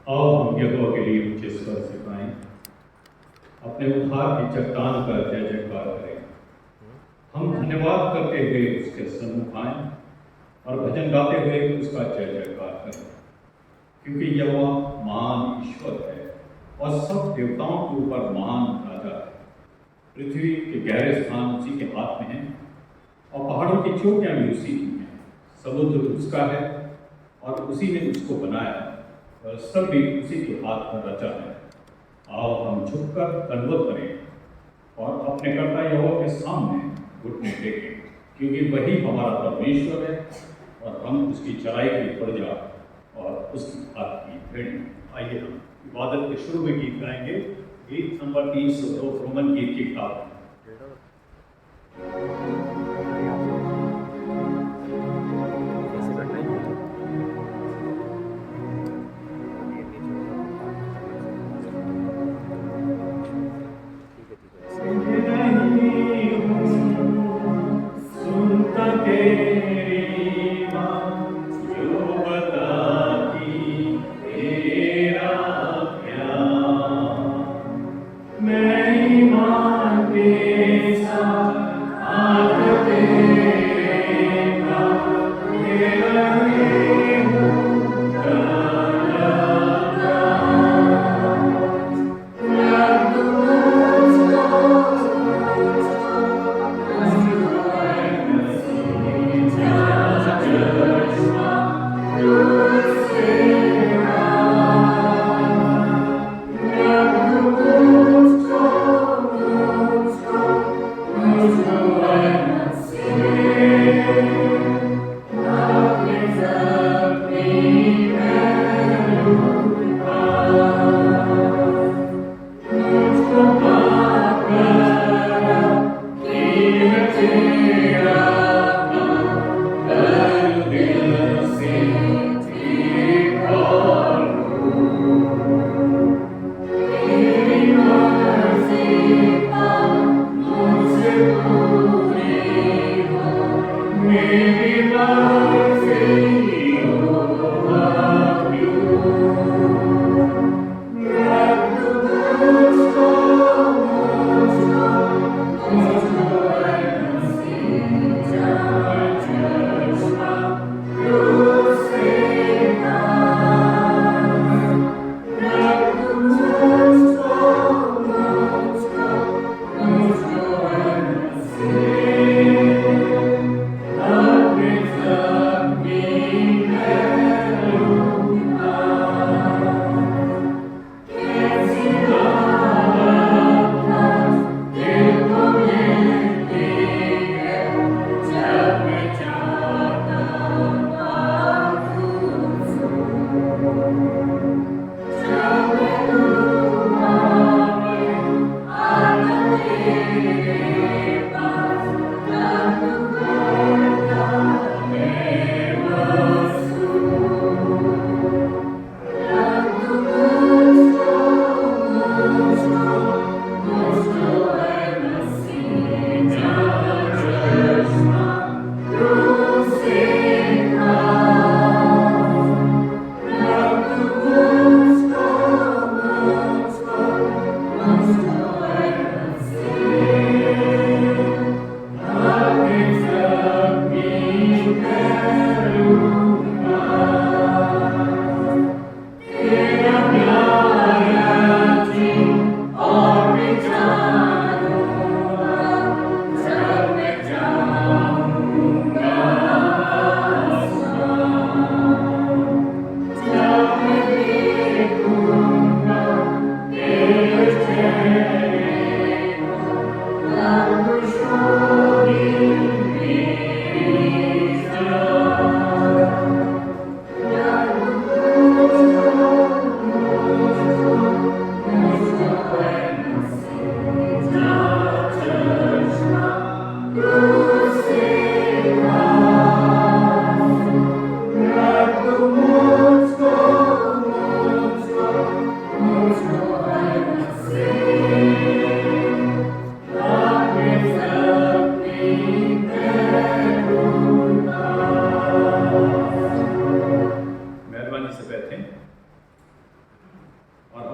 आओ हम यहोवा के लिए ऊंचे स्वर से गाएं, अपने उद्धार की चट्टान का जय जयकार करें। हम धन्यवाद करते हुए उसके सम्मुख आएं और भजन गाते हुए उसका जय जयकार करें, क्योंकि यहोवा महान ईश्वर है और सब देवताओं के ऊपर महान राजा है। पृथ्वी के गहरे स्थान उसी के हाथ में हैं और पहाड़ों की चोटियां भी उसी की हैं। समुद्र उसका है और उसी ने उसको बनाया और सब भी उसी के हाथ पर रचा है। आओ हम झुककर दंडवत करें और अपने कर्ता यहोवा के सामने घुटने टेकें, क्योंकि वही हमारा परमेश्वर है और हम उसकी चढ़ाई की प्रजा और उसकी हाथ की भेड़। आइए हम इबादत के शुरू में गीत गाएंगे। गीत नंबर 302 रोमन गीत की किताब।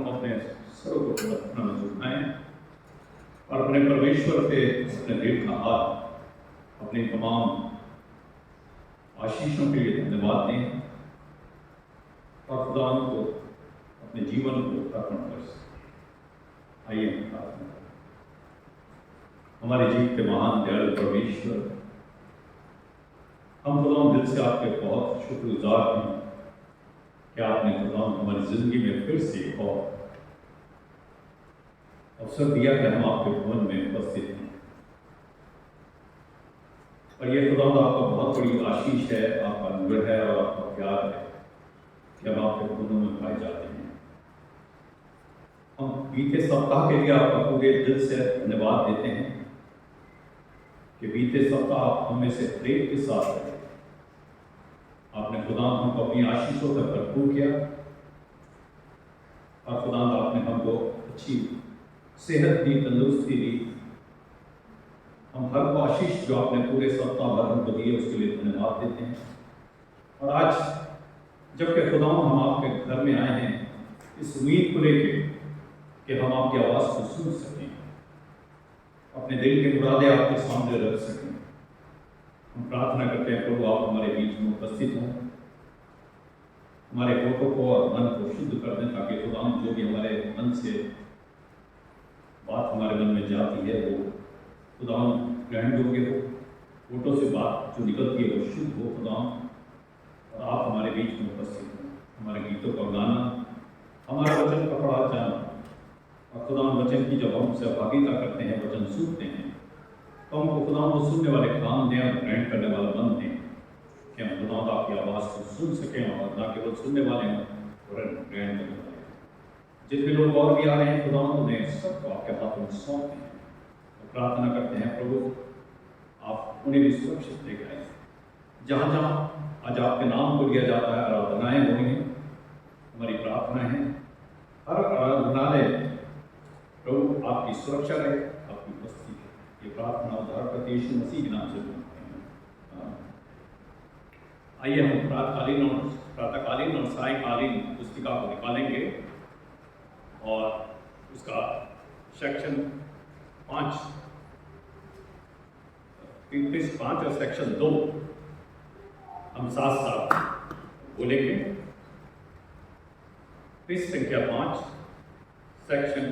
हम अपने सरों को प्रार्थना में झुकाएं और अपने परमेश्वर से अपने दिल का हाथ अपनी तमाम आशीषों के लिए धन्यवाद दें और खुदा को अपने जीवन को अर्पण कर सकें। आइए हम प्रार्थना करें। हमारे जीव के महान दयालु परमेश्वर, हम खुदा दिल से आपके बहुत शुक्रगुजार हैं कि आपने खुदा हमारी जिंदगी में फिर से एक और अवसर दिया कि हम आपके भवन में उपस्थित हैं। और ये खुदा आपका बहुत बड़ी आशीष है, आपका अनुग्रह है और आपका प्यार है कि हम आपके भवनों में पाए जाते हैं। हम बीते सप्ताह के लिए आपका पूरे दिल से धन्यवाद देते हैं कि बीते सप्ताह आप हमें से प्रेम के साथ रहे। आपने खुदा हमको अपनी आशीषों से भरपूर किया और खुदा आपने हमको अच्छी सेहत दी, तंदुरुस्ती दी। हम हर को आशीष जो आपने पूरे सप्ताह भर हमको दिए उसके लिए धन्यवाद देते हैं। और आज जबकि खुदा हम आपके घर में आए हैं इस उम्मीद को लेके कि हम आपकी आवाज़ को सुन सकें, अपने दिल के मुरादे आपके सामने रख सकें, हम प्रार्थना करते हैं प्रभु आप हमारे बीच में उपस्थित हों, हमारे होठों को और मन को शुद्ध कर दें ताकि खुदा जो भी हमारे मन से बात हमारे मन में जाती है वो खुदा ग्रहण योग्य हो, होठों से बात जो निकलती है वो शुद्ध हो खुदा, और आप हमारे बीच में उपस्थित हो। हमारे गीतों का गाना, हमारे वचन का पढ़ा जाना और खुदा वचन की जब हम सहभागिता करते हैं, वचन सुनते हैं, तो हमको खुदा को सुनने वाले काम दें और ग्रहण करने वाला मन दें कि हम खुदा आपकी आवाज़ को सुन सकें और ना केवल सुनने वाले हों और ग्रहण करने वाले। जितने लोग और भी आ रहे हैं खुदा उन्हें सबको आपके हाथों में सौंपते हैं। तो प्रार्थना करते हैं प्रभु आप उन्हें भी सुरक्षित लेकर आए। जहाँ जहाँ आज आपके नाम को लिया जाता है आराधनाएँ हो रही हैं, हमारी प्रार्थना है हर आराधनालय प्रभु आपकी सुरक्षा रहे, आपकी उपस्थिति है। ये प्रार्थना उद्धारकर्ता यीशु मसीह के नाम से मांगते हैं। आइए हम प्रातःकालीन और सायकालीन पुस्तिका को निकालेंगे और उसका सेक्शन 5 और सेक्शन 2 हम साथ साथ बोलेंगे। पृष्ठ संख्या 5 सेक्शन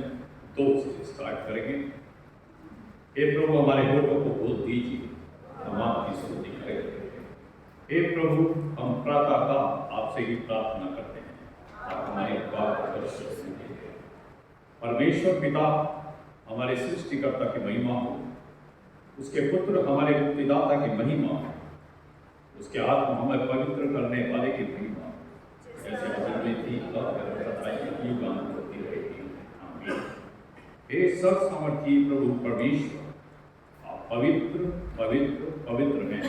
2 से स्टार्ट करेंगे। हे प्रभु हमारे होठों को बोल दीजिए, हम आपकी स्तुति करेंगे। हे प्रभु हम प्रातः का आपसे ही प्रार्थना करते हैं, आप हमारी बात को सुनिए। परमेश्वर पिता हमारे सृष्टिकर्ता की महिमा हो, उसके पुत्र हमारे मुक्तिदाता की महिमा हो, उसके आत्मा हमें पवित्र करने वाले की महिमा जैसे में थी होती रहेगी। आमीन। हे सर्वसामर्थी प्रभु परमेश्वर आप पवित्र पवित्र पवित्र हैं,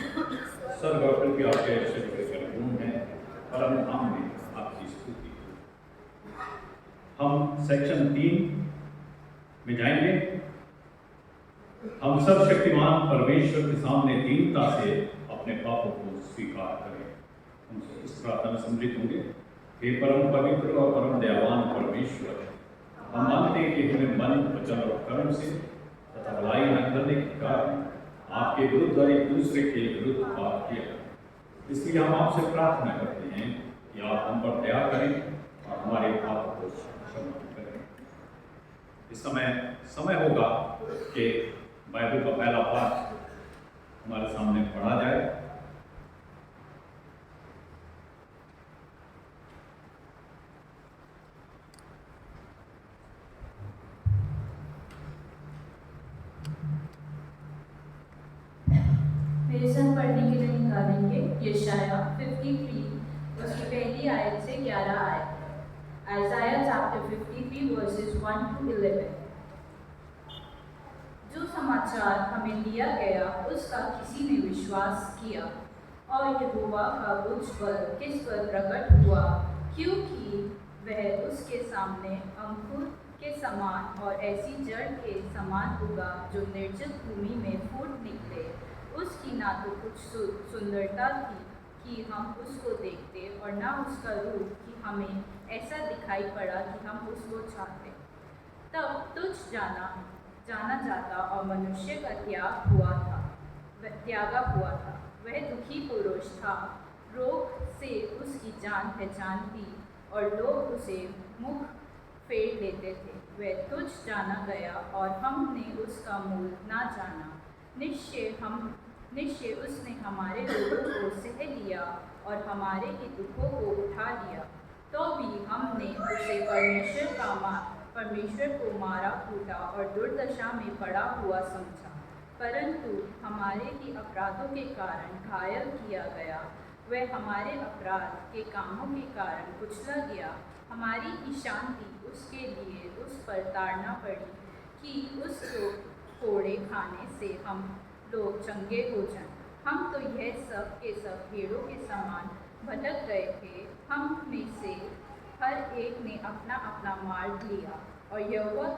सर्व और पृथ्वी आपके ऐश्वर्य से पूर्ण है, परम नाम में आपकी स्तुति। हम सेक्शन 3 में जाएंगे। हम सब शक्तिमान परमेश्वर के सामने दीनता से अपने पापों को स्वीकार करें। हम इस प्रार्थना में सम्मिलित होंगे। हे परम पवित्र और परम दयावान परमेश्वर, हम मानते हैं कि हमें मन वचन और कर्म से तथा भलाई न करने के कारण आपके विरुद्ध और एक दूसरे के विरुद्ध पाप किया। इसलिए हम आपसे प्रार्थना करते हैं कि आप हम पर दया करें और हमारे पापों को क्षमा करें। इस समय होगा कि बाइबल का पहला पाठ हमारे सामने पढ़ा जाए। मेरे साथ पढ़ने के लिए निकालेंगे यशाया 53 उसकी पहली आयत से 11 आयत। Isaiah chapter 53 verses 1 to 11। जो समाचार हमें दिया गया उसका किसी ने विश्वास किया और यहोवा का कुछ बल किस पर प्रकट हुआ, क्योंकि वह उसके सामने अंकुर के समान और ऐसी जड़ के समान उगा जो निर्जल भूमि में फूट निकले। उसकी ना तो कुछ सुंदरता थी कि हम उसको देखते और न उसका रूप कि हमें ऐसा दिखाई पड़ा कि हम उसको चाहते। तब तुच्छ जाना जाता और मनुष्य का त्यागा हुआ था। वह दुखी पुरुष था, रोग से उसकी जान पहचान थी और लोग उसे मुख फेर लेते थे। वह तुच्छ जाना गया और हमने उसका मूल ना जाना। निश्चय उसने हमारे लोगों को सह लिया और हमारे के दुखों को उठा लिया। तो भी हमने उसे परमेश्वर को मारा कूटा और दुर्दशा में पड़ा हुआ समझा। परंतु हमारे ही अपराधों के कारण घायल किया गया, वह हमारे अपराध के कामों के कारण कुचला गया। हमारी ही शांति उसके लिए उस पर ताड़ना पड़ी कि उसको कोड़े खाने से हम लोग चंगे हो जाएं। हम तो यह सब के सब भेड़ों के समान भटक गए थे। हम में से हर एक ने अपना अपना मार्ग लिया और यहोवा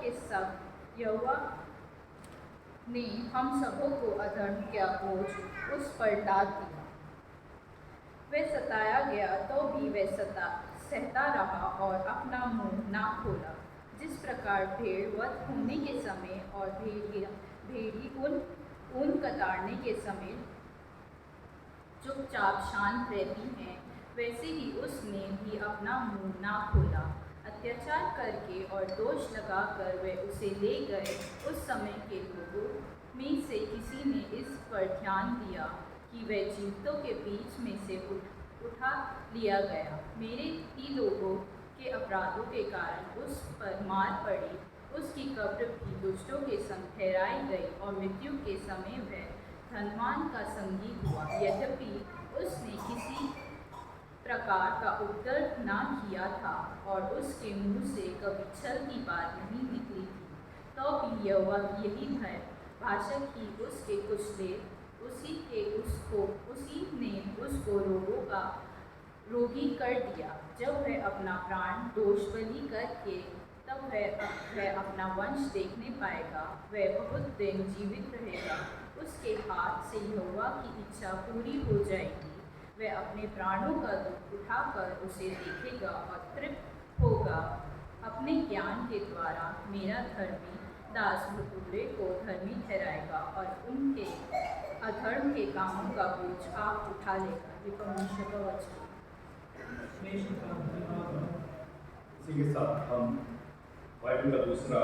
ने हम सबों को अधर्म का बोझ उस पर डाल दिया। वह सताया गया तो भी वह सहता रहा और अपना मुंह ना खोला। जिस प्रकार भेड़ वध होने के समय और भेड़ी ऊन कतारने के समय चुपचाप शांत रहती हैं, वैसे ही उसने भी अपना मुंह ना खोला। अत्याचार करके और दोष लगाकर वे उसे ले गए। उस समय के लोगों में से किसी ने इस पर ध्यान दिया कि वह जीवितों के बीच में से उठा लिया गया। मेरे ही लोगों के अपराधों के कारण उस पर मार पड़ी। उसकी कब्र भी दुष्टों के संग ठहराई गई और मृत्यु के समय वह धनवान का संगी हुआ। यद्यपि उसने किसी प्रकार का उपद्रव ना किया था और उसके मुंह से कभी छल की बात नहीं निकली थी, तो भी यही भाषा की उसके कुचले, उसी ने उसको रोगी कर दिया। जब वह अपना प्राण दोष बलि करके तब वह अपना वंश देखने पाएगा। वह बहुत दिन जीवित रहेगा। उसके हाथ से यहोवा की इच्छा पूरी हो जाएगी। वह अपने प्राणों का दुख उठाकर उसे देखेगा और तृप्त होगा। अपने ज्ञान के द्वारा मेरा धर्मी दास भटूरे को धर्मी ठहराएगा और उनके अधर्म के कामों का बोझ आप उठा लेगा। ये परमेश्वर का वचन। इसी के साथ हम बाइबल का दूसरा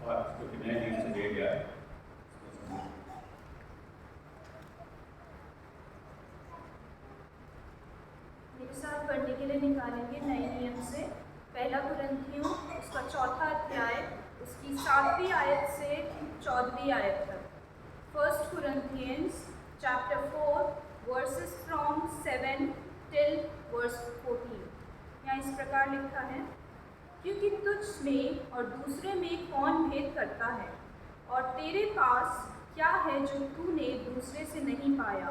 पाठ जो कि नए नियम से ले गया है, मेरे साथ पढ़ने के लिए निकालेंगे नए नियम से पहला कुरिन्थियों उसका 4वां अध्याय उसकी 7वीं आयत से 14वीं आयत तक। 1 Corinthians chapter 4 verses from 7 till verse 14। यहाँ इस प्रकार लिखा है, क्योंकि तुझ में और दूसरे में कौन भेद करता है, और तेरे पास क्या है जो तूने दूसरे से नहीं पाया,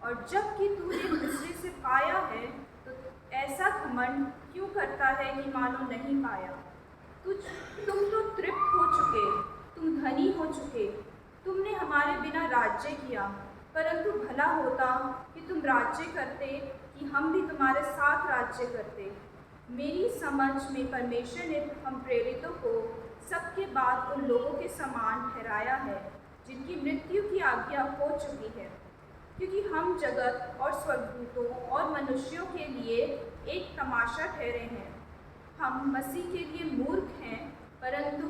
और जबकि तूने दूसरे से पाया है तो ऐसा घमंड क्यों करता है कि मानो नहीं पाया। तुम तो तृप्त हो चुके, तुम धनी हो चुके, तुमने हमारे बिना राज्य किया। परंतु भला होता कि तुम राज्य करते, कि हम भी तुम्हारे साथ राज्य करते। मेरी समझ में परमेश्वर ने हम प्रेरितों को सबके बाद उन लोगों के समान ठहराया है जिनकी मृत्यु की आज्ञा हो चुकी है, क्योंकि हम जगत और स्वर्गदूतों और मनुष्यों के लिए एक तमाशा ठहरे हैं। हम मसीह के लिए मूर्ख हैं, परंतु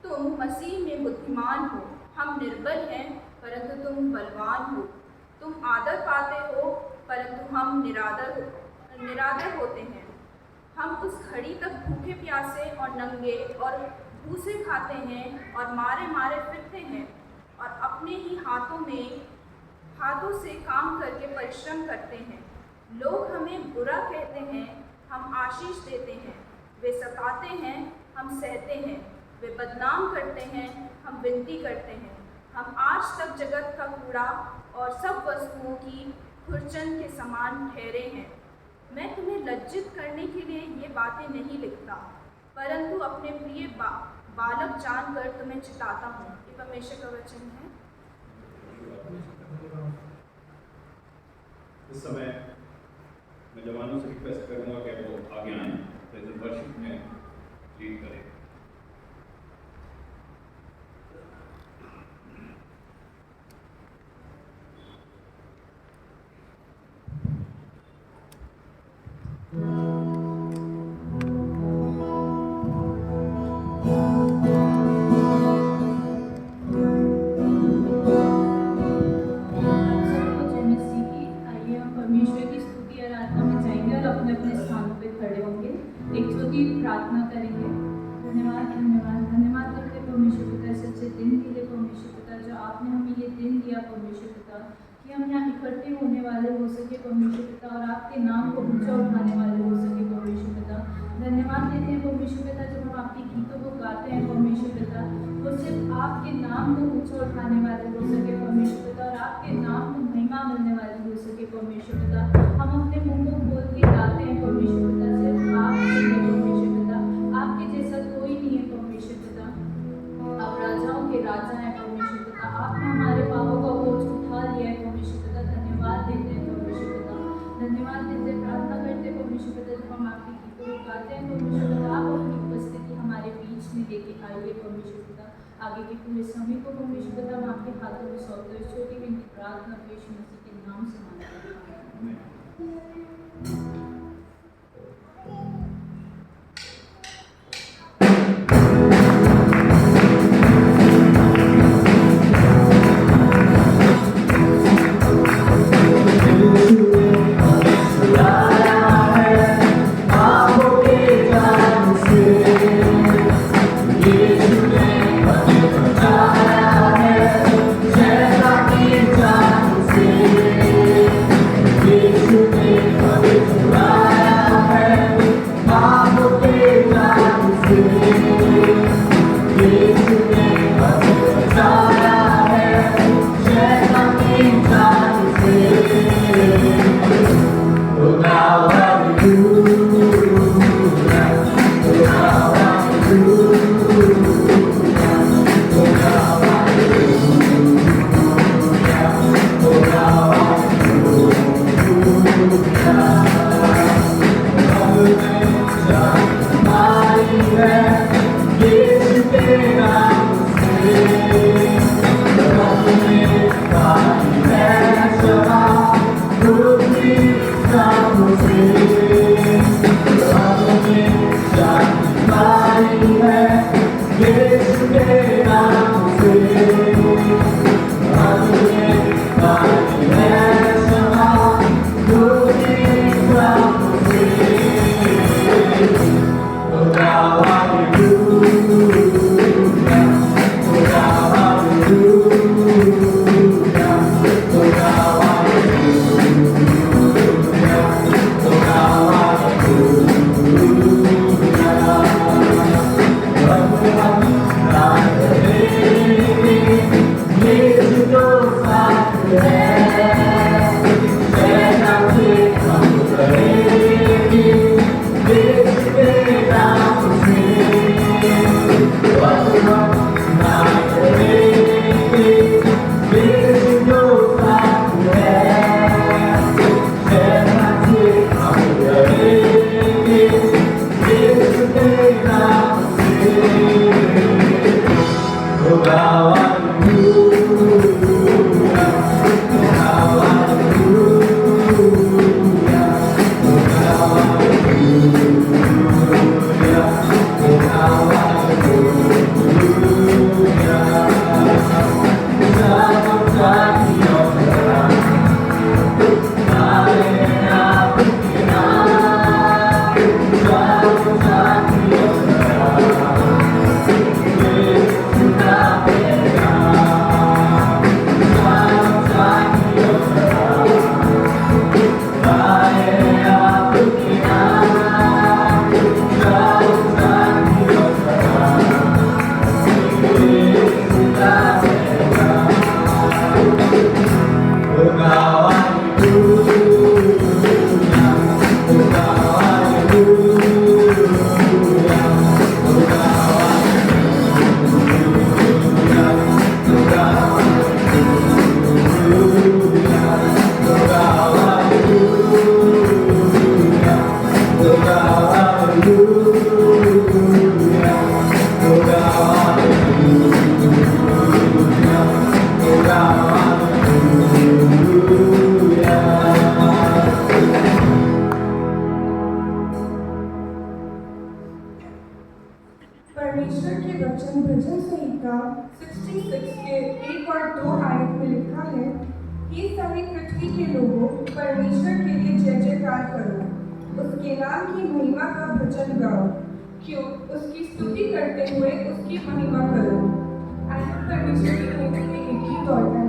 तुम मसीह में बुद्धिमान हो। हम निर्बल हैं, परंतु तुम बलवान हो। तुम आदर पाते हो, परंतु हम निरादर होते हैं। हम उस घड़ी तक भूखे प्यासे और नंगे और भूसे खाते हैं और मारे मारे फिरते हैं, और अपने ही हाथों से काम करके परिश्रम करते हैं। लोग हमें बुरा कहते हैं, हम आशीष देते हैं। वे सताते हैं, हम सहते हैं। वे बदनाम करते हैं, हम विनती करते हैं। हम आज तक जगत का कूड़ा और सब वस्तुओं की खुरचन के समान ठहरे हैं। मैं तुम्हें लज्जित करने के लिए ये बातें नहीं लिखता, परंतु अपने प्रिय बालक जानकर तुम्हें चिताता हूँ। ये परमेश्वर का वचन है। इस समय मैं जवानों से रिक्वेस्ट करूंगा कि वो आगे आएं, प्रेजेंट वर्शिप में लीड करें। एक छोटी प्रार्थना करेंगे। धन्यवाद धन्यवाद धन्यवाद करते परमेश्वर पिता सच्चे दिन के लिए परमेश्वर पिता जो आपने हमें ये दिन दिया परमेश्वर पिता कि हम यहाँ इकट्ठे होने वाले हो सके परमेश्वर पिता और आपके नाम को ऊंचा उठाने वाले हो सके परमेश्वर पिता। धन्यवाद देते हैं परमेश्वर पिता जब हम आपके गीतों को गाते हैं परमेश्वर पिता वो सिर्फ आपके नाम को ऊंचा उठाने वाले हो सके परमेश्वर पिता और आपके नाम को महिमा मिलने वाली हो सके परमेश्वर पिता। हम अपने मुंह को खोल के गाते हैं परमेश्वर पिता सिर्फ आप परमेश्वर पिता आपके जैसा कोई नहीं है परमेश्वर पिता। आप राजाओं के राजा हैं परमेश्वर पिता। आपने हमारे पापों का बोझ उठा लिया है परमेश्वर पिता। धन्यवाद देते हैं परमेश्वर पिता। धन्यवाद देते प्रार्थना करते परमेश्वर पिता जब हम आपके गीतों को गाते हैं परमेश्वर पिता आप अपनी उपस्थिति हमारे बीच में लेके आइए परमेश्वर पिता। आगे के पूरे समय को परमेश्वर पिता हम आपके हाथों में सौंपते हैं। छोटी विनती प्रार्थना यीशु मसीह के नाम से मांगते हैं। Vamos ver. वचन भजन संहिता 66 के 1 और 2 आयत में लिखा है, हे सारी पृथ्वी के लोगों, परमेश्वर के लिए जय जयकार करो, उसके नाम की महिमा का भजन गाओ, क्यों उसकी स्तुति करते हुए उसकी महिमा करो। आइए परमेश्वर की महिमा में एक गीत और गाएं।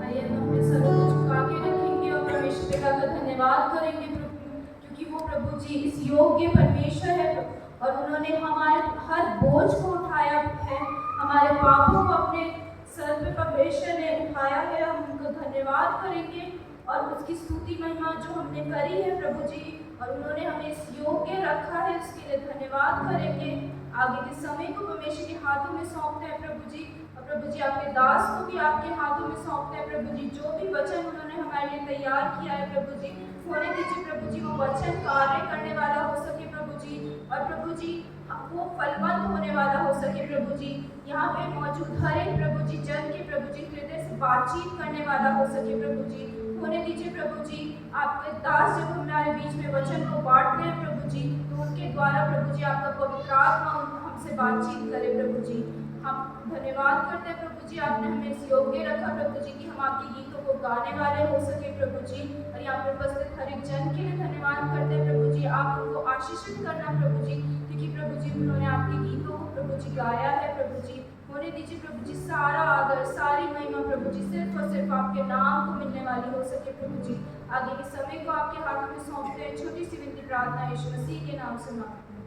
आइए हम अपने सर को झुका के रखेंगे और परमेश्वर पिता का धन्यवाद करेंगे प्रभु, क्योंकि वो प्रभु जी इस योग्य परमेश्वर है और उन्होंने हमारे हर बोझ को उठाया है, हमारे पापों को अपने सर पे परमेश्वर ने उठाया है। हम उनका धन्यवाद करेंगे और उसकी स्तुति महिमा जो हमने करी है प्रभु जी, और उन्होंने हमें इस योग्य रखा है, उसके लिए धन्यवाद करेंगे। आगे के समय को परमेश्वर के हाथों में सौंपते हैं प्रभु जी, और प्रभु जी आपके दास को भी आपके हाथों में सौंपते हैं प्रभु जी। जो भी वचन उन्होंने हमारे लिए तैयार किया है प्रभु जी, होने दीजिए प्रभु जी वो वचन कार्य करने वाला हो सके प्रभु जी, और प्रभु जी वो फलवंत होने वाला हो सके प्रभु जी। यहाँ पे मौजूद हर एक प्रभु जी जन के प्रभु जी हृदय से बातचीत करने वाला हो सके प्रभु जी, होने दीजिए प्रभु जी। आपके दास जब हमारे बीच में वचन को बांटते हैं प्रभु जी, तो उनके द्वारा प्रभु जी आपका पवित्र आत्मा हमसे बातचीत करे प्रभु जी। हम धन्यवाद करते हैं प्रभु जी, आपने हमें इस योग्य रखा प्रभु जी कि हम आपके गीतों को गाने वाले हो सके प्रभु जी। और यहाँ पर उपस्थित हर एक जन के लिए धन्यवाद करते हैं प्रभु जी, आप उनको आशीषित करना प्रभु जी, क्योंकि प्रभु जी उन्होंने आपके गीतों को प्रभु जी गाया है प्रभु जी। होने दीजिए प्रभु जी सारा आदर सारी महिमा प्रभु जी सिर्फ और सिर्फ आपके नाम को मिलने वाली हो सके प्रभु जी। आगे के समय को आपके हाथों में सौंपते हैं, छोटी सी विनती प्रार्थना यीशु मसीह के नाम से मांगते हैं।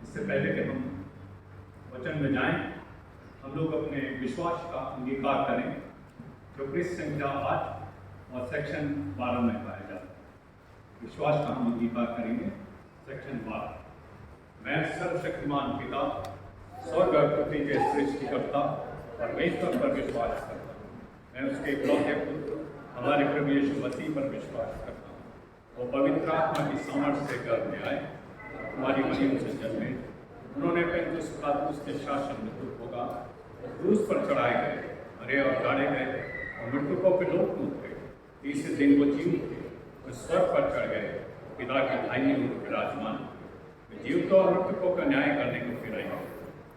इससे पहले कि हम वचन में जाएं, हम लोग अपने विश्वास का अंगीकार करें जो पृष्ठ संख्या 8 और सेक्शन 12 में पाया जाता है। विश्वास का हम अंगीकार करेंगे। सेक्शन 12। मैं सर्वशक्तिमान पिता स्वर्ग और पृथ्वी के सृष्टिकर्ता परमेश्वर पर विश्वास करता हूँ। मैं उसके इकलौते पुत्र हमारे प्रभु यीशु मसीह पर विश्वास करता हूँ। वो पवित्र आत्मा की सामर्थ्य से गर्भ में आए, हमारी महिमा से जन्मे। उन्होंने पेंतुस पिलातुस के शासन में दुख होगा, क्रूस पर चढ़ाए गए, मरे और गाड़े गए और मृतकों पे लोक उतरे। तीसरे दिन वो जी उठे, वो स्वर्ग पर चढ़ गए, पिता के दाहिने ओर विराजमान। वे जीवितों और मृतकों का न्याय करने को फिर आएंगे।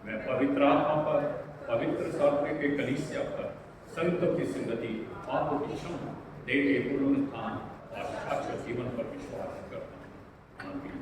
मैं पवित्र आत्मा पर, पवित्र सार्वत्रिक के कलीसिया पर, संतों की संगति, पापों की क्षमा, देह के पुनरुत्थान और शाश्वत जीवन पर विश्वास करता हूँ। आमीन।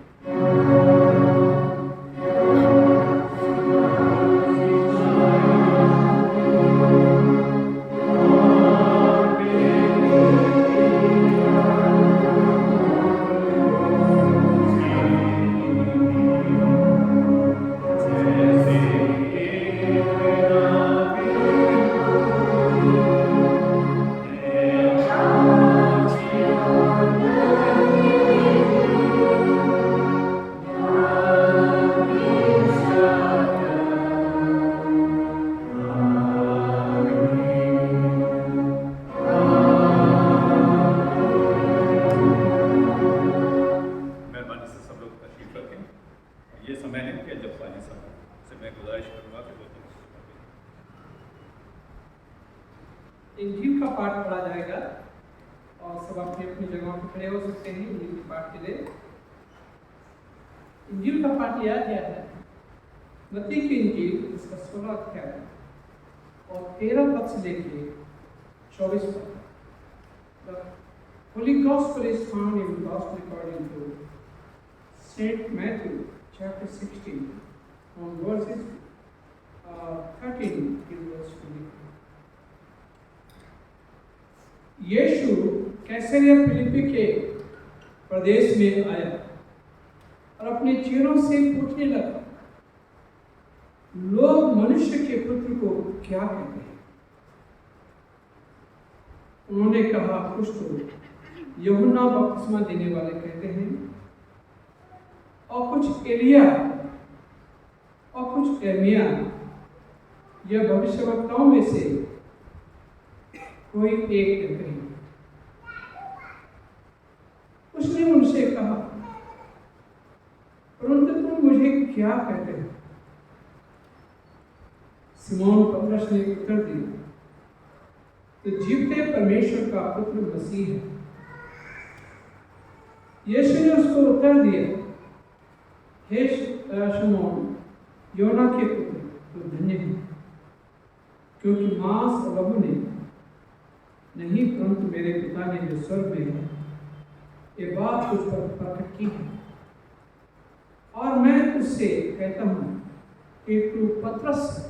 इंजील का पाठ पढ़ा जाएगा और सब अपनी अपनी जगहों पर खड़े हो सकते हैं इंजील के पाठ के लिए। इंजील का पाठ लिया गया है मत्ती की इंजील इसका 16 अध्याय और 13 पद से लेके 24 पद। The Holy Gospel is found in the Gospel according to Saint Matthew chapter 16 on verses 13 till verse 24. यीशु कैसरिया फिलिप्पी के प्रदेश में आया और अपने चेलों से पूछने लगा, लोग मनुष्य के पुत्र को क्या कहते हैं? उन्होंने कहा, कुछ तो यूहन्ना बपतिस्मा देने वाले कहते हैं, और कुछ एलिया और कुछ यिर्मयाह या भविष्यवक्ताओं में से कोई एक कहते हैं। उसने उनसे कहा, परंतु तुम मुझे क्या कहते हो? सिमोन पतरस ने उत्तर दिया, कि जीवते परमेश्वर का पुत्र मसीह है। यीशु ने उसको उत्तर दिया, हे सिमोन योना के पुत्र, तो धन्य है, क्योंकि मांस और लहू ने नहीं परंतु मेरे पिता ने जो स्वर्ग में है ये बात तुझ पर प्रकट की है। और मैं तुझसे कहता हूं कि तू पतरस है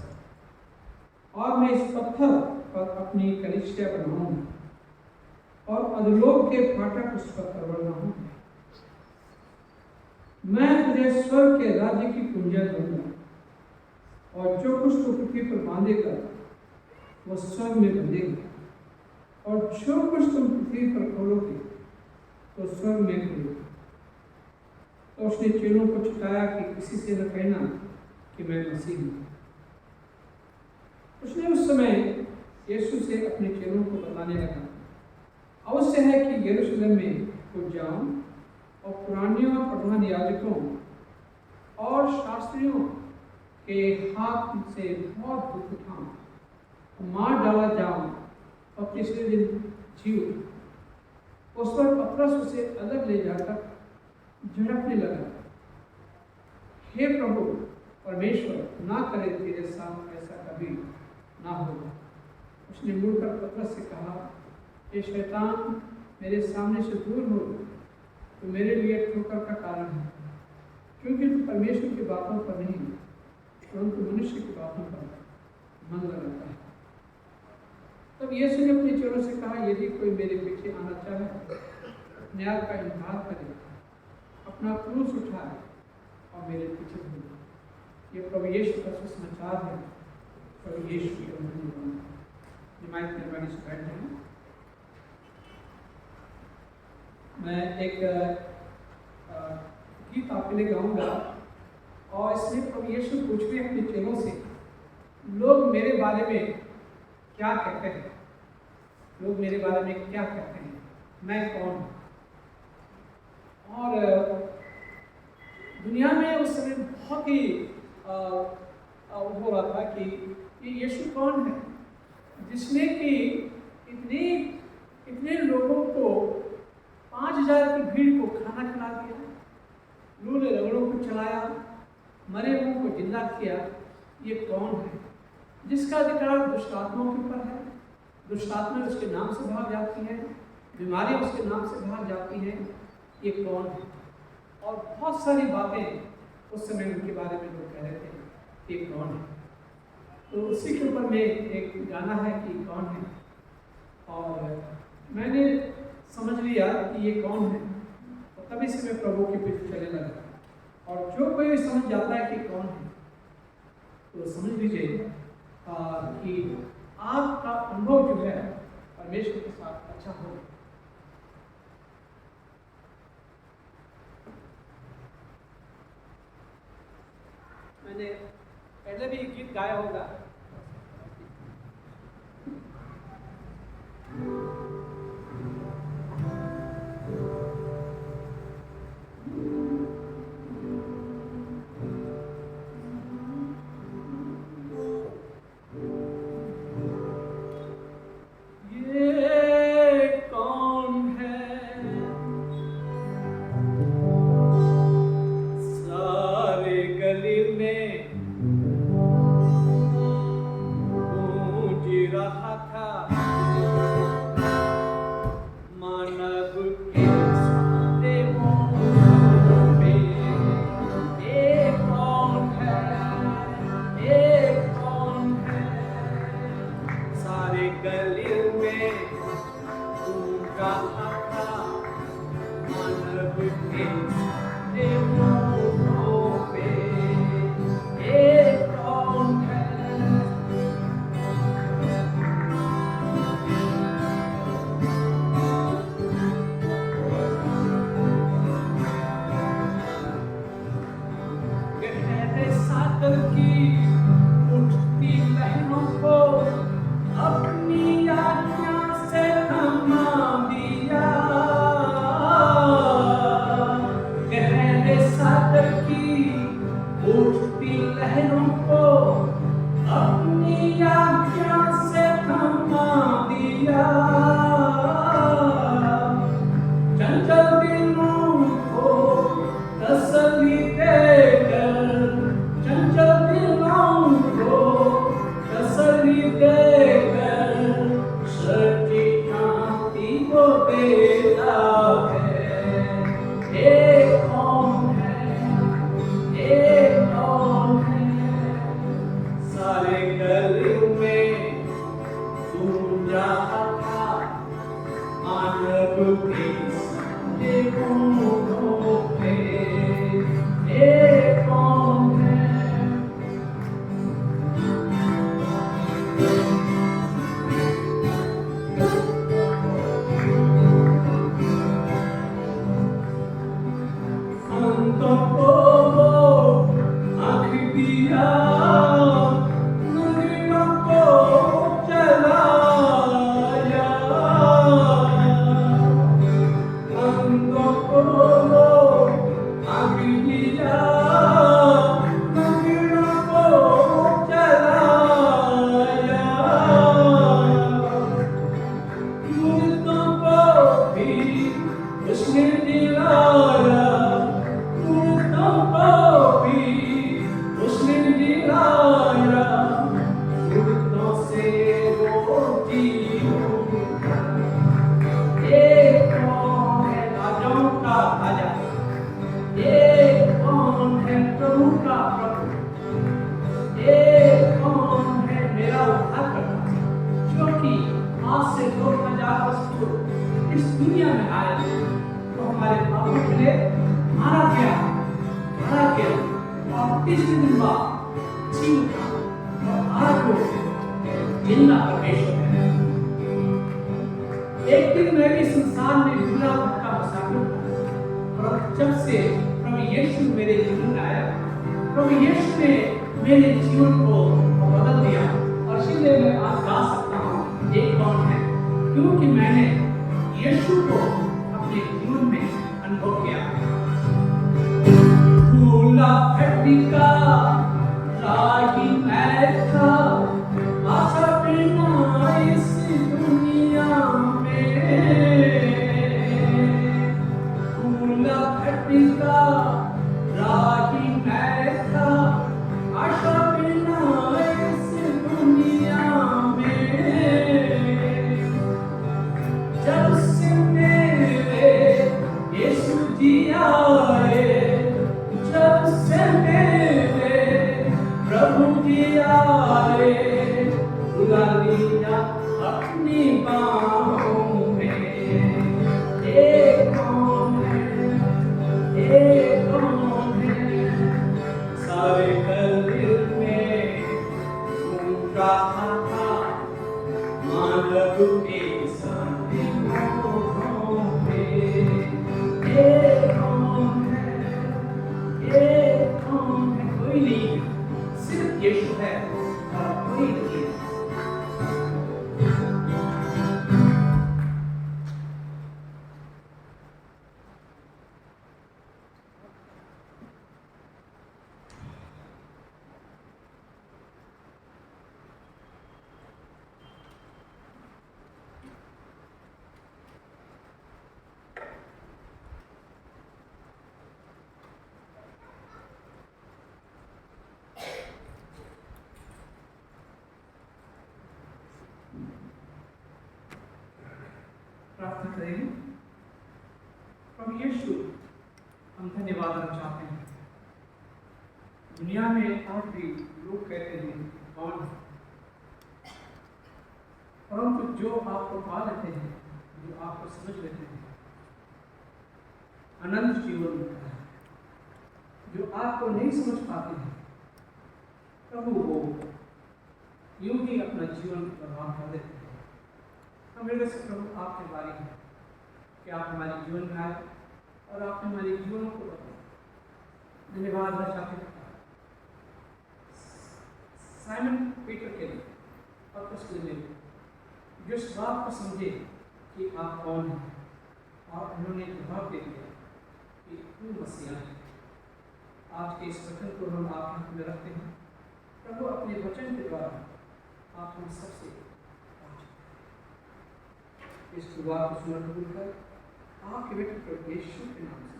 और मैं इस पत्थर पर अपनी कलीसिया बनाऊंगा और अधोलोक के फाटक उस पर परवड़ना होंगे। मैं तुझे स्वर्ग के राज्य की कुंजियां दूंगा और जो कुछ तू पृथ्वी पर बांधेगा वो स्वर्ग में बंधेगा और जो कुछ तुम पृथ्वी पर खोलोगे तो स्वर्ग में खोलोगे। तो उसने चेलों को चिताया कि किसी से न कहना कि मैं मसीह हूं। उसने उस समय यीशु से अपने चेलों को बताने लगा, अवश्य है कि यरूशलेम में को जाऊं और पुरानियों और प्रधान याजकों और शास्त्रियों के हाथ से बहुत दुख उठाऊं, मार डाला जाऊं और तीसरे दिन जी उठूं। उस पर पतरस उसे अलग ले जाकर झड़कने लगा, हे प्रभु परमेश्वर, ना करे तेरे साथ ऐसा कभी ना होगा। उसने मुड़कर पतरस से कहा, ये शैतान मेरे सामने से दूर हो, तो मेरे लिए ठोकर का कारण है, क्योंकि तू परमेश्वर की बातों पर नहीं परंतु मनुष्य की बातों पर मन लगाता है। तब यीशु ने अपने चेलों से कहा, यदि कोई मेरे पीछे आना चाहे अपने आप का इनकार करे, अपना क्रूस उठाए और मेरे पीछे हो। ये प्रभु यीशु का सुसमाचार है। प्रभु यीशु के निमाइत मेहरबानी से बैठे हैं। मैं एक गीत आपके लिए गाऊंगा और इसमें प्रभु यीशु पूछते अपने चेलों से, लोग मेरे बारे में क्या कहते हैं? लोग मेरे बारे में क्या कहते हैं? मैं कौन हूँ? और दुनिया में उस समय बहुत ही हो रहा था कि ये यीशु कौन है जिसने कि इतने लोगों को 5000 की भीड़ को खाना खिला दिया, लूले रगड़ों को चलाया, मरे हुओं को जिंदा किया। ये कौन है जिसका अधिकार दुष्ट आत्माओं के ऊपर है? दुष्ट आत्मा उसके नाम से भाग जाती है, बीमारियां उसके नाम से भाग जाती हैं। ये कौन है? और बहुत सारी बातें उस समय उनके बारे में लोग कह रहे थे, ये कौन है? तो उसी के ऊपर में एक गाना है कि कौन है, और मैंने समझ लिया कि ये कौन है, और तभी से मैं प्रभु के पीछे चलने लगा। और जो कोई समझ जाता है कि कौन है तो समझ लीजिए कि आपका अनुभव जो है परमेश्वर के साथ अच्छा हो। मैंने पहले भी गीत गाया होगा, था मानव के सारे मोहों पे। एक कौन है, एक कौन है, सारे गलील में उनका था मानव के सारे मोहों पे। एक कौन है, गहरे सागर की उठती लहरों को अपनी आज्ञा से थमा दिया। गहरे सागर की उठती लहरों को अपनी आज्ञा से थमा दिया। चंचल दिलों को तसल्ली देकर, चंचल दिलों को तसल्ली देकर सच्ची शांति को देता है। एक कौन है, एक कौन है, सारे गली में गूंजा था मानव के सारे मोहों पे। एक कौन है, अंतों को आँख दिया, नदियों को चलाया। अंतों को आँख दिया, नदियों को चलाया। मुर्दों को भी उसने जिलाया, मुर्दों को भी उसने जिलाया। मुर्दों से वो जी उठा। एक कौन है, राजाओं का राजा, एक कौन है, प्रभु का प्रभु, एक कौन है, मेरा उद्धारकर्ता, जो कि आज से 2000 वर्ष पूर्व इस दुनिया में आया, तो हमारे पापों के लिए मारा गया और तीसरे दिन बाद जी उठा और आज वो जिंदा परमेश्वर है। एक दिन मैं भी संसार में बुरा भटका मुसाफिर था, और जब से प्रभु यीशु मेरे जीवन में आया, प्रभु यीशु ने मेरे जीवन को बदल दिया। और इसलिए मैं आज गा सकता हूँ एक कौन है, क्योंकि मैंने यीशु को अपने जीवन में अनुभव किया। फूला फटिका राही मैं था, आशा बिना इस दुनिया में। फूला फटिका राही मैं था, आशा बिना इस दुनिया में। जब से मेरे यीशु जी आए, जब से मेरे प्रभु जी आए, बुला लिया अपनी बाहों में। एक कौन है, एक कौन है, सारे गलील में घूम रहा था मानव के सारे मोहों पे। एक कौन है, एक कौन है, कोई नहीं, सिर्फ यीशु है और कोई नहीं। प्रार्थना करेंगे। प्रभु यीशु, हम धन्यवाद देना चाहते हैं। दुनिया में आज भी लोग कहते हैं कौन है, परंतु जो आपको पा लेते हैं, जो आपको समझ लेते हैं, अनंत जीवन मिलता है। जो आपको नहीं समझ पाते हैं, प्रभु वो यूं ही अपना जीवन बर्बाद कर देते हैं। हम हृदय से प्रभु आपके बारे में कि आप हमारे जीवन में आए और आपने हमारे जीवनों को बदला। धन्यवाद देना चाहते हैं साइमन पीटर के लिए और उसके लिए जो इस बात को समझे कि आप कौन हैं और उन्होंने जवाब दे दिया कि तू मसीहा है। आज के इस वचन को हम आपके हाथ में रखते हैं। प्रभु अपने वचन के द्वारा आप हम सबसे इस दुआ को सुना कबूल कर आपके बेटे प्रभु यीशु के नाम से।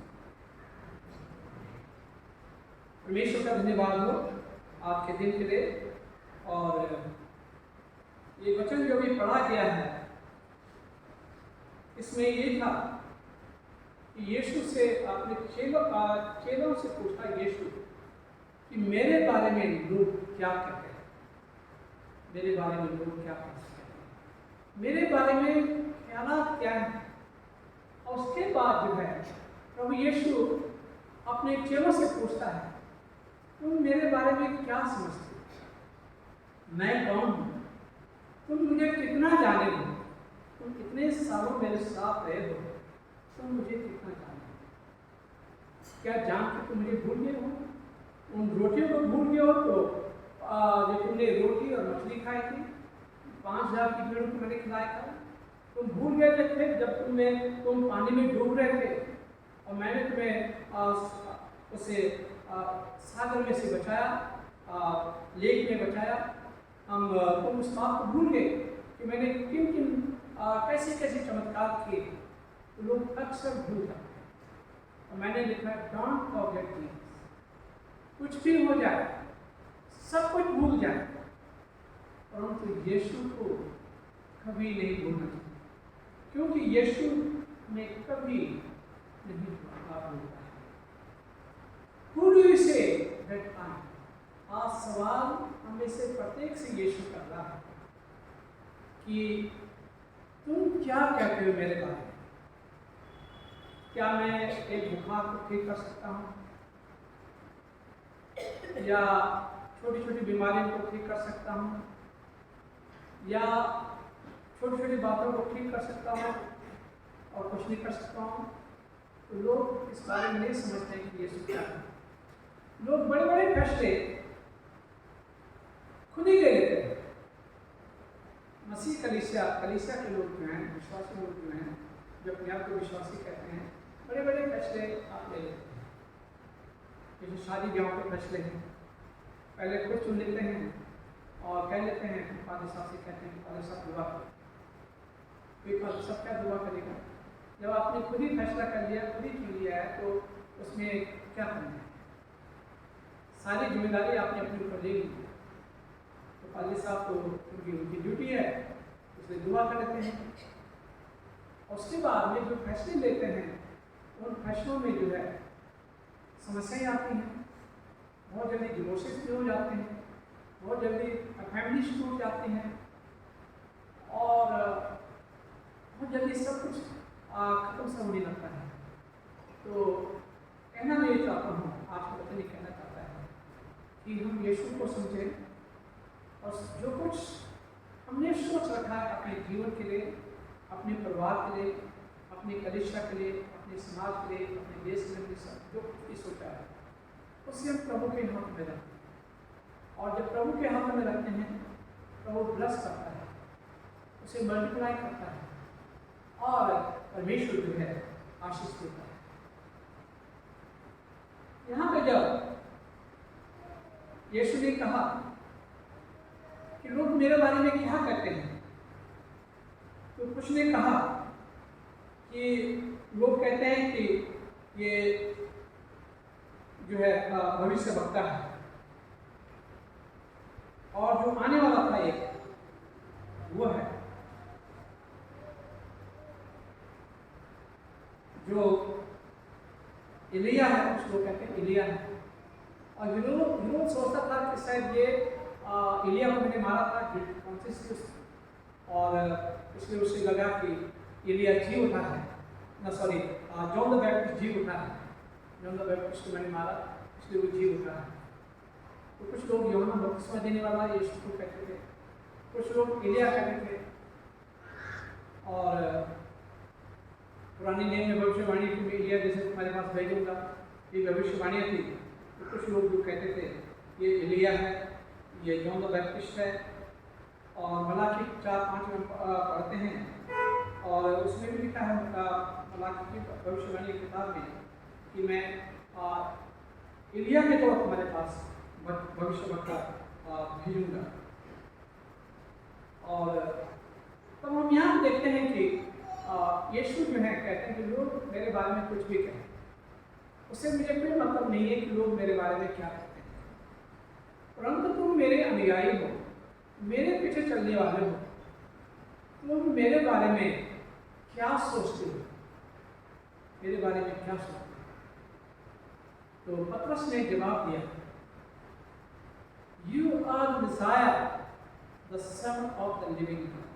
परमेश्वर का धन्यवाद हो आपके दिन के लिए। और ये वचन जो भी पढ़ा गया है, इसमें ये था कि यीशु से आपने चेलों से पूछा यीशु कि मेरे बारे में लोग क्या कहते हैं, मेरे बारे में लोग क्या कहते हैं, मेरे बारे में ख्यालात क्या है। और उसके बाद जो है प्रभु यीशु अपने चेलों से पूछता है तुम मेरे बारे में क्या समझते हो, मैं कौन हूँ, तुम मुझे कितना जाने हो, तुम कितने सालों मेरे साथ रहे हो, तुम मुझे कितना जाने हो, क्या जान के तुम मुझे भूल गए हो, उन रोटियों को भूल गए हो तो जो तुमने रोटी और मछली खाई थी, 5000 की भीड़ को मैंने खिलाया था, तुम भूल गए थे जब तुम पानी में डूब रहे थे और मैंने तुम्हें उसे सागर में से बचाया, लेक में बचाया। तुम उस बात को भूल गए कि मैंने किन किन कैसे कैसे चमत्कार किए, तो लोग अक्सर भूल जाते हैं। और मैंने लिखा डोंट फॉरगेट थिंग्स, कुछ भी हो जाए, सब कुछ भूल जाए, परंतु यीशु को कभी नहीं भूलना चाहिए, क्योंकि यीशु ने कभी नहीं भूलता है। Who do you say that I am? आज सवाल हमें से प्रत्येक से यीशु कर रहा है कि तुम क्या कहते हो मेरे बारे में। क्या मैं एक बुखार को ठीक कर सकता हूँ, या छोटी छोटी बीमारियों को ठीक कर सकता हूँ, या छोटी छोटी बातों को ठीक कर सकता हूँ और कुछ नहीं कर सकता हूँ। तो लोग इस बारे में नहीं समझते हैं कि यीशु क्या है। लोग बड़े बड़े फैसले खुद ही ले लेते हैं। मसीह कलीसिया के लोग जो हैं, विश्वासी लोग जो हैं, जो अपने आप को विश्वासी कहते हैं, बड़े बड़े फैसले आप ले लेते हैं। जैसे शादी ब्याह के फैसले हैं, पहले खुद चुन लेते हैं और कह लेते हैं, फादर साहब से कहते हैं फादर साहब दुआ करो। फिर फादर साहब क्या दुआ करेगा? जब आपने खुद ही फैसला कर लिया, खुद ही चुन लिया है, तो उसमें क्या करना है? सारी जिम्मेदारी आपने अपने ऊपर ले ली, तो फादर साहब को उनकी ड्यूटी है, इसलिए दुआ कर लेते हैं। और उसके बाद में जो फैसले लेते हैं, उन फैसलों में जो है समस्याएं आती हैं, बहुत जल्दी डिवोर्सेस भी हो जाते हैं, बहुत जल्दी फैमिली टूट जाती हैं, और बहुत जल्दी सब कुछ खत्म सा होने लगता है। तो कहना मैं ये चाहता हूँ, आज का वचन ये कहना चाहता है कि हम यीशु को समझें और जो कुछ हमने सोच रखा है अपने जीवन के लिए, अपने परिवार के लिए, अपनी कलीसिया के लिए, अपने समाज के लिए, अपने देश के लिए, सब जो कुछ भी सोचा है उसे हम प्रभु के हाथ में रखते हैं। और जब प्रभु के हाथ में रखते हैं, प्रभु ब्लेस करता है, उसे मल्टीप्लाई करता है और परमेश्वर जो है आशीष देता है। यहाँ पे जब यीशु ने कहा कि लोग मेरे बारे में क्या कहते हैं, तो कुछ ने कहा कि लोग कहते हैं कि ये जो है भविष्य वक्ता है, और जो आने वाला था एक वो है। जो एलिया है, कुछ लोग कहते हैं एलिया है। और यूरोप सोचता था कि शायद ये एलिया को मैंने मारा था कॉन्सियस, और इसलिए उसे लगा कि एलिया जी उठा है, ना सॉरी जॉन द बैप्टिस्ट जी उठा है, जॉन द बैप्टिस्ट को मैंने मारा इसलिए वो जी उठा है। तो कुछ लोग यूहन्ना बपतिस्मा देने वाला यीशु को कहते थे, कुछ लोग एलिया कहते थे। और पुराने नियम में भविष्यवाणी की मैं एलिया जैसे तुम्हारे पास भेजूंगा, ये भविष्यवाणियाँ थी। तो कुछ लोग जो कहते थे ये एलिया है, ये जॉन द बैप्टिस्ट है। और मलाकी 4-5 में पढ़ते हैं, और उसमें भी लिखा है मलाकी की भविष्यवाणी की किताब में कि मैं एलिया के तौर तुम्हारे पास भविष्यवक्ता भेजूंगा। और तब हम यहाँ देखते हैं कि यीशु जो है कहते हैं कि लोग मेरे बारे में कुछ भी कहें, उससे मुझे कोई मतलब नहीं है कि लोग मेरे बारे में क्या कहते हैं, परंतु तुम मेरे अनुयायी हो, मेरे पीछे चलने वाले हो, तुम मेरे बारे में क्या सोचते हो, मेरे बारे में क्या सोचते हो? तो पतरस ने जवाब दिया, you are Messiah the son of the living God.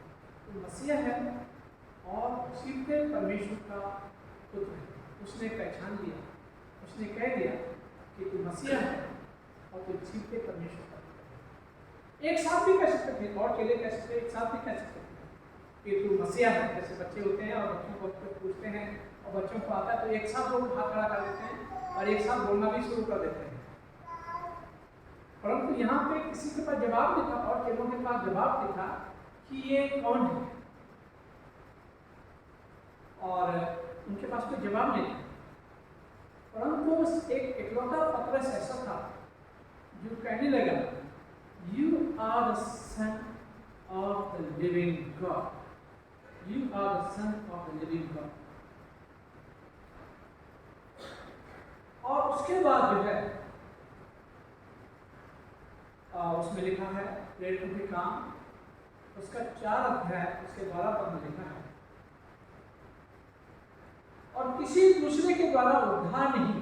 तो मसीहा है और सीधे परमेश्वर का पुत्र है। उसने पहचान लिया, उसने कह दिया कि तू मसीहा है और तू सीधे परमेश्वर का पुत्र है। एक साथ भी कह सकते थे, और चेले कह सकते, एक साथ भी कह सकते थे कि तू मसीहा है। जैसे बच्चे होते हैं और बच्चों को पूछते हैं और बच्चों को आता है तो एक साथ लोग हाथ खड़ा कर देते हैं और एक साथ बोलना भी शुरू कर देते हैं। परंतु यहाँ पे किसी के पास जवाब नहीं था, और चेलों के पास जवाब नहीं था कि ये कौन है, और उनके पास कोई जवाब नहीं था। परंतु एक इकलौता पतरस ऐसा था जो कहने लगा, you are the son of the living God, you are the son of the living God. और उसके बाद जो है उसमें लिखा है प्रेरितों के काम, उसका 4 अध्याय उसके 12 पद में लिखा है, और किसी दूसरे के द्वारा उद्धार नहीं,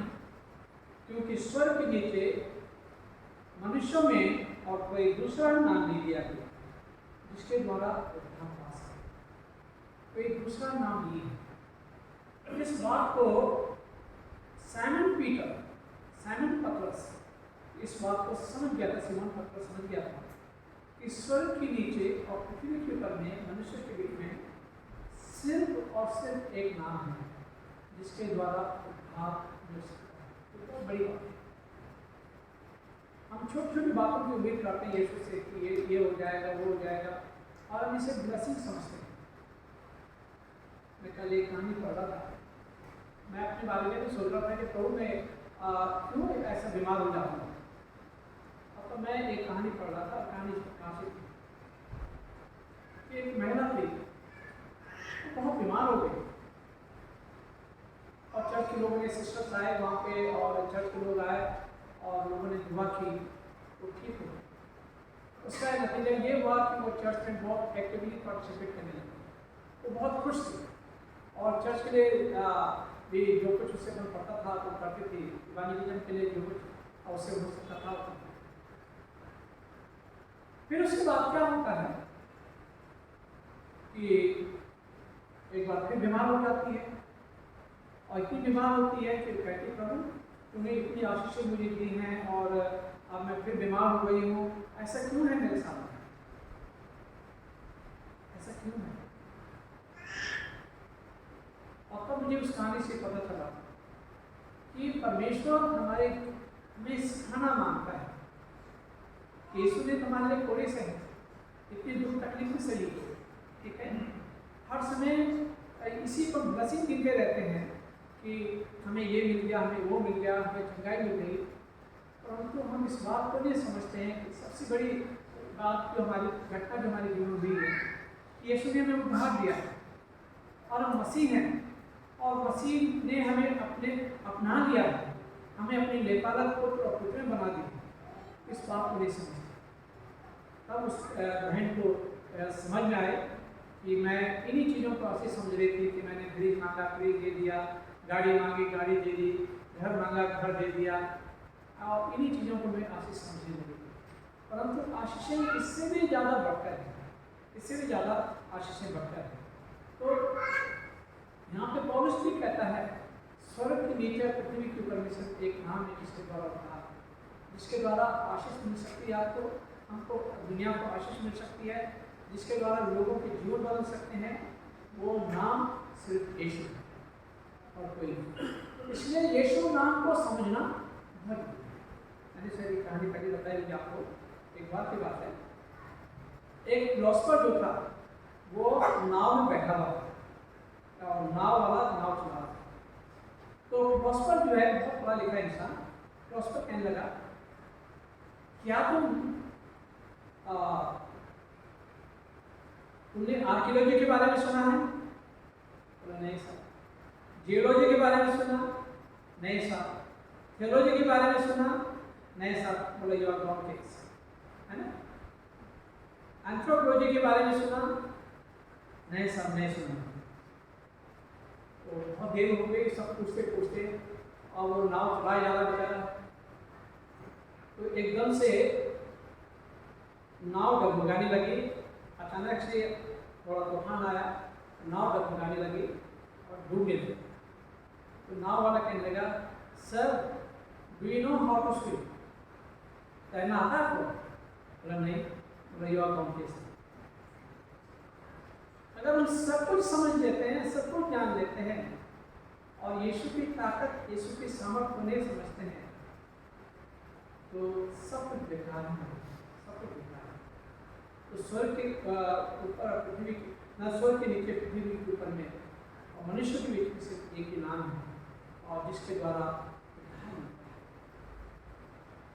क्योंकि स्वर्ग के नीचे मनुष्यों में और कोई दूसरा नाम नहीं दिया गया जिसके द्वारा उद्धार पा सके। कोई दूसरा नाम नहीं है। इस बात को साइमन पीटर, साइमन पतरस इस बात को समझ गया था, सिमोन पतरस समझ गया था कि स्वर्ग के नीचे और पृथ्वी के ऊपर में मनुष्य के बीच में सिर्फ और सिर्फ एक नाम है जिसके द्वारा उद्धार मिल सकता है। तो बहुत बड़ी बात है। हम छोटी छोटी बातों की उम्मीद करते हैं यीशु से कि ये हो जाएगा, वो हो जाएगा, और हम इसे ब्लेसिंग समझते हैं। मैं कल एक कहानी पढ़ रहा था, मैं अपने बारे में भी सोच रहा था कि प्रभु मैं क्यों ऐसा बीमार हो जाता हूँ। अब तो मैं एक कहानी पढ़ रहा था, कहानी कहाँ से थी कि एक महिला थी, तो बहुत बीमार हो गई, और चर्च के लोगों ने सिस्टर्स आए वहाँ पे, और चर्च के लोग आए और लोगों ने दुआ की, वो ठीक हो। उसका नतीजा ये हुआ कि वो चर्च में बहुत एक्टिवली पार्टिसिपेट करने लगी, वो बहुत खुश थी, और चर्च के लिए भी जो कुछ उससे मन पड़ता था वो करती थी, इवांजेलिज्म के लिए जो कुछ उससे हो सकता था। फिर उसके बाद क्या होता है कि एक बार फिर बीमार हो जाती है, और इतनी बीमार होती है कि कहती प्रभु तुम्हें इतनी आशीषें मुझे दी हैं और अब मैं फिर बीमार हो गई हूँ, ऐसा क्यों है मेरे सामने, ऐसा क्यों है? और तब मुझे उस कहानी से पता चला कि परमेश्वर हमारे में सिखाना मांगता है। यीशु ने तुम्हारे लिए कोड़े से इतनी दुख तकलीफ से सही, ठीक है, हर समय इसी को ब्लेसिंग देते रहते हैं कि हमें ये मिल गया, हमें वो मिल गया, हमें चंगाई मिल गई, परंतु हम इस बात को नहीं समझते हैं कि सबसे बड़ी बात जो हमारी घटना जो हमारे जीवन में हुई है, यीशु ने हमें उद्धार दिया और हम मसीह हैं, और मसीह ने हमें अपना लिया है, हमें अपने लेपालक पुत्र और पुत्र बना दिया। इस बात को नहीं समझते। तब उस बहन को समझ में आए कि मैं इन्हीं चीज़ों को ऐसे समझ रही थी कि मैंने फ्रिज मांगा, फ्रिज दे दिया, गाड़ी मांगी, गाड़ी दे दी, घर मांगा, घर दे दिया, और इन्हीं चीज़ों को मैं आशीष समझने लगी। परंतु आशीषें इससे भी ज़्यादा बढ़कर है, इससे भी ज़्यादा आशीषें बढ़कर है। तो यहाँ पे पौलुस भी कहता है, स्वर्ग के नीचे पृथ्वी के ऊपर में सिर्फ एक नाम है जिसके द्वारा उठा, जिसके द्वारा आशीष मिल सकती है आपको, हमको, दुनिया को आशीष मिल सकती है, जिसके द्वारा लोगों के जीवन बदल सकते हैं, वो नाम सिर्फ यीशु है और कोई नहीं। इसलिए यीशु नाम को समझना बहुत जरूरी है। मैंने सर एक कहानी पहले बताई कि आपको, एक बात की बात है, एक फिलोसफर जो था वो नाव में बैठा हुआ था और नाव वाला नाव चला रहा था। तो फिलोसफर जो है बहुत पढ़ा लिखा इंसान, फिलोसफर कहने लगा, क्या तुमने आर्कियोलॉजी के बारे में सुना है? बोला नहीं सर। जियोलॉजी के बारे में सुना? नहीं सर। थियोलॉजी के बारे में सुना? नहीं सर। बोला यू आर रॉन्ग केस, है ना। एंथ्रोपोलॉजी के बारे में सुना? नहीं सर, नहीं सुना। तो बहुत देर हो गई सब पूछते पूछते, और वो नाव चलाया जा रहा बेचारा। तो एकदम से नाव डगमगाने लगी, अचानक से थोड़ा तूफान आया, नाव डगमगाने लगी और डूबने लगी। तो नाव वाला कहने लगा, sir do you know how to swim? तैरना आता है आपको? बोला नहीं। बोला यू आर कॉन्फियस। अगर हम सब कुछ समझ लेते हैं, सब कुछ जान लेते हैं और यीशु की ताकत, यीशु की सामर्थ को नहीं समझते हैं, तो सब कुछ बेकार है, सब कुछ बेकार है। तो स्वर्ग के ऊपर पृथ्वी, न स्वर्ग के नीचे पृथ्वी के ऊपर में, और मनुष्य के बीच में सिर्फ एक ही नाम है, और जिसके द्वारा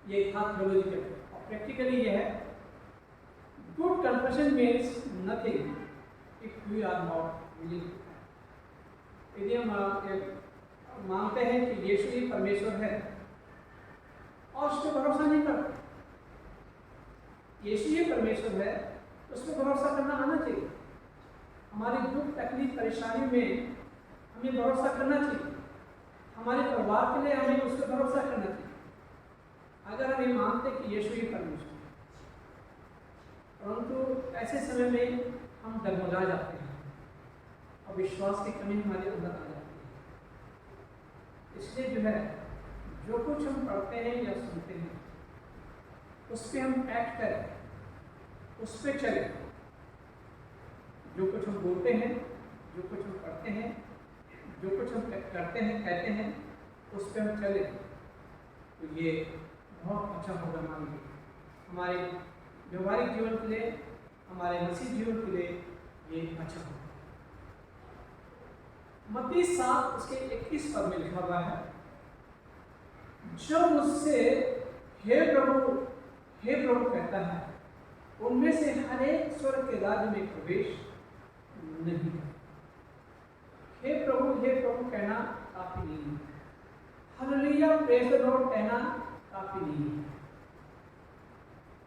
ये था थियोलॉजिकल। और प्रैक्टिकली ये है, good confession means nothing if we are not willing. यदि हम मानते हैं कि यीशु ही परमेश्वर है और उस पर भरोसा नहीं करते, यीशु ही परमेश्वर है, उस पर भरोसा करना आना चाहिए। हमारी दुख तकलीफ परेशानी में हमें भरोसा करना चाहिए, हमारे परिवार के लिए हमें उस पर भरोसा करना चाहिए। अगर हम ये मानते कि यीशु ही परमेश्वर है, परंतु ऐसे समय में हम डगमगा जाते हैं और विश्वास की कमी हमारे अंदर आ जाती है। इसलिए जो है, जो कुछ हम पढ़ते हैं या सुनते हैं, उस पर हम एक्ट करें, उस पर चलें। जो कुछ हम बोलते हैं, जो कुछ हम पढ़ते हैं, जो कुछ हम करते हैं, कहते हैं, उस पर हम चलें, तो ये बहुत अच्छा होगा हमारे लिए, हमारे व्यवहारिक जीवन के लिए, हमारे मसीह जीवन के लिए ये अच्छा होगा। मत्ती 7 उसके 21 पद में लिखा हुआ है, जो मुझसे हे प्रभु कहता है, उनमें से हर एक स्वर्ग के राज्य में प्रवेश नहीं है। हे प्रभु कहना काफी नहीं है, हालेलुया प्रेज़ द लॉर्ड कहना काफी नहीं है।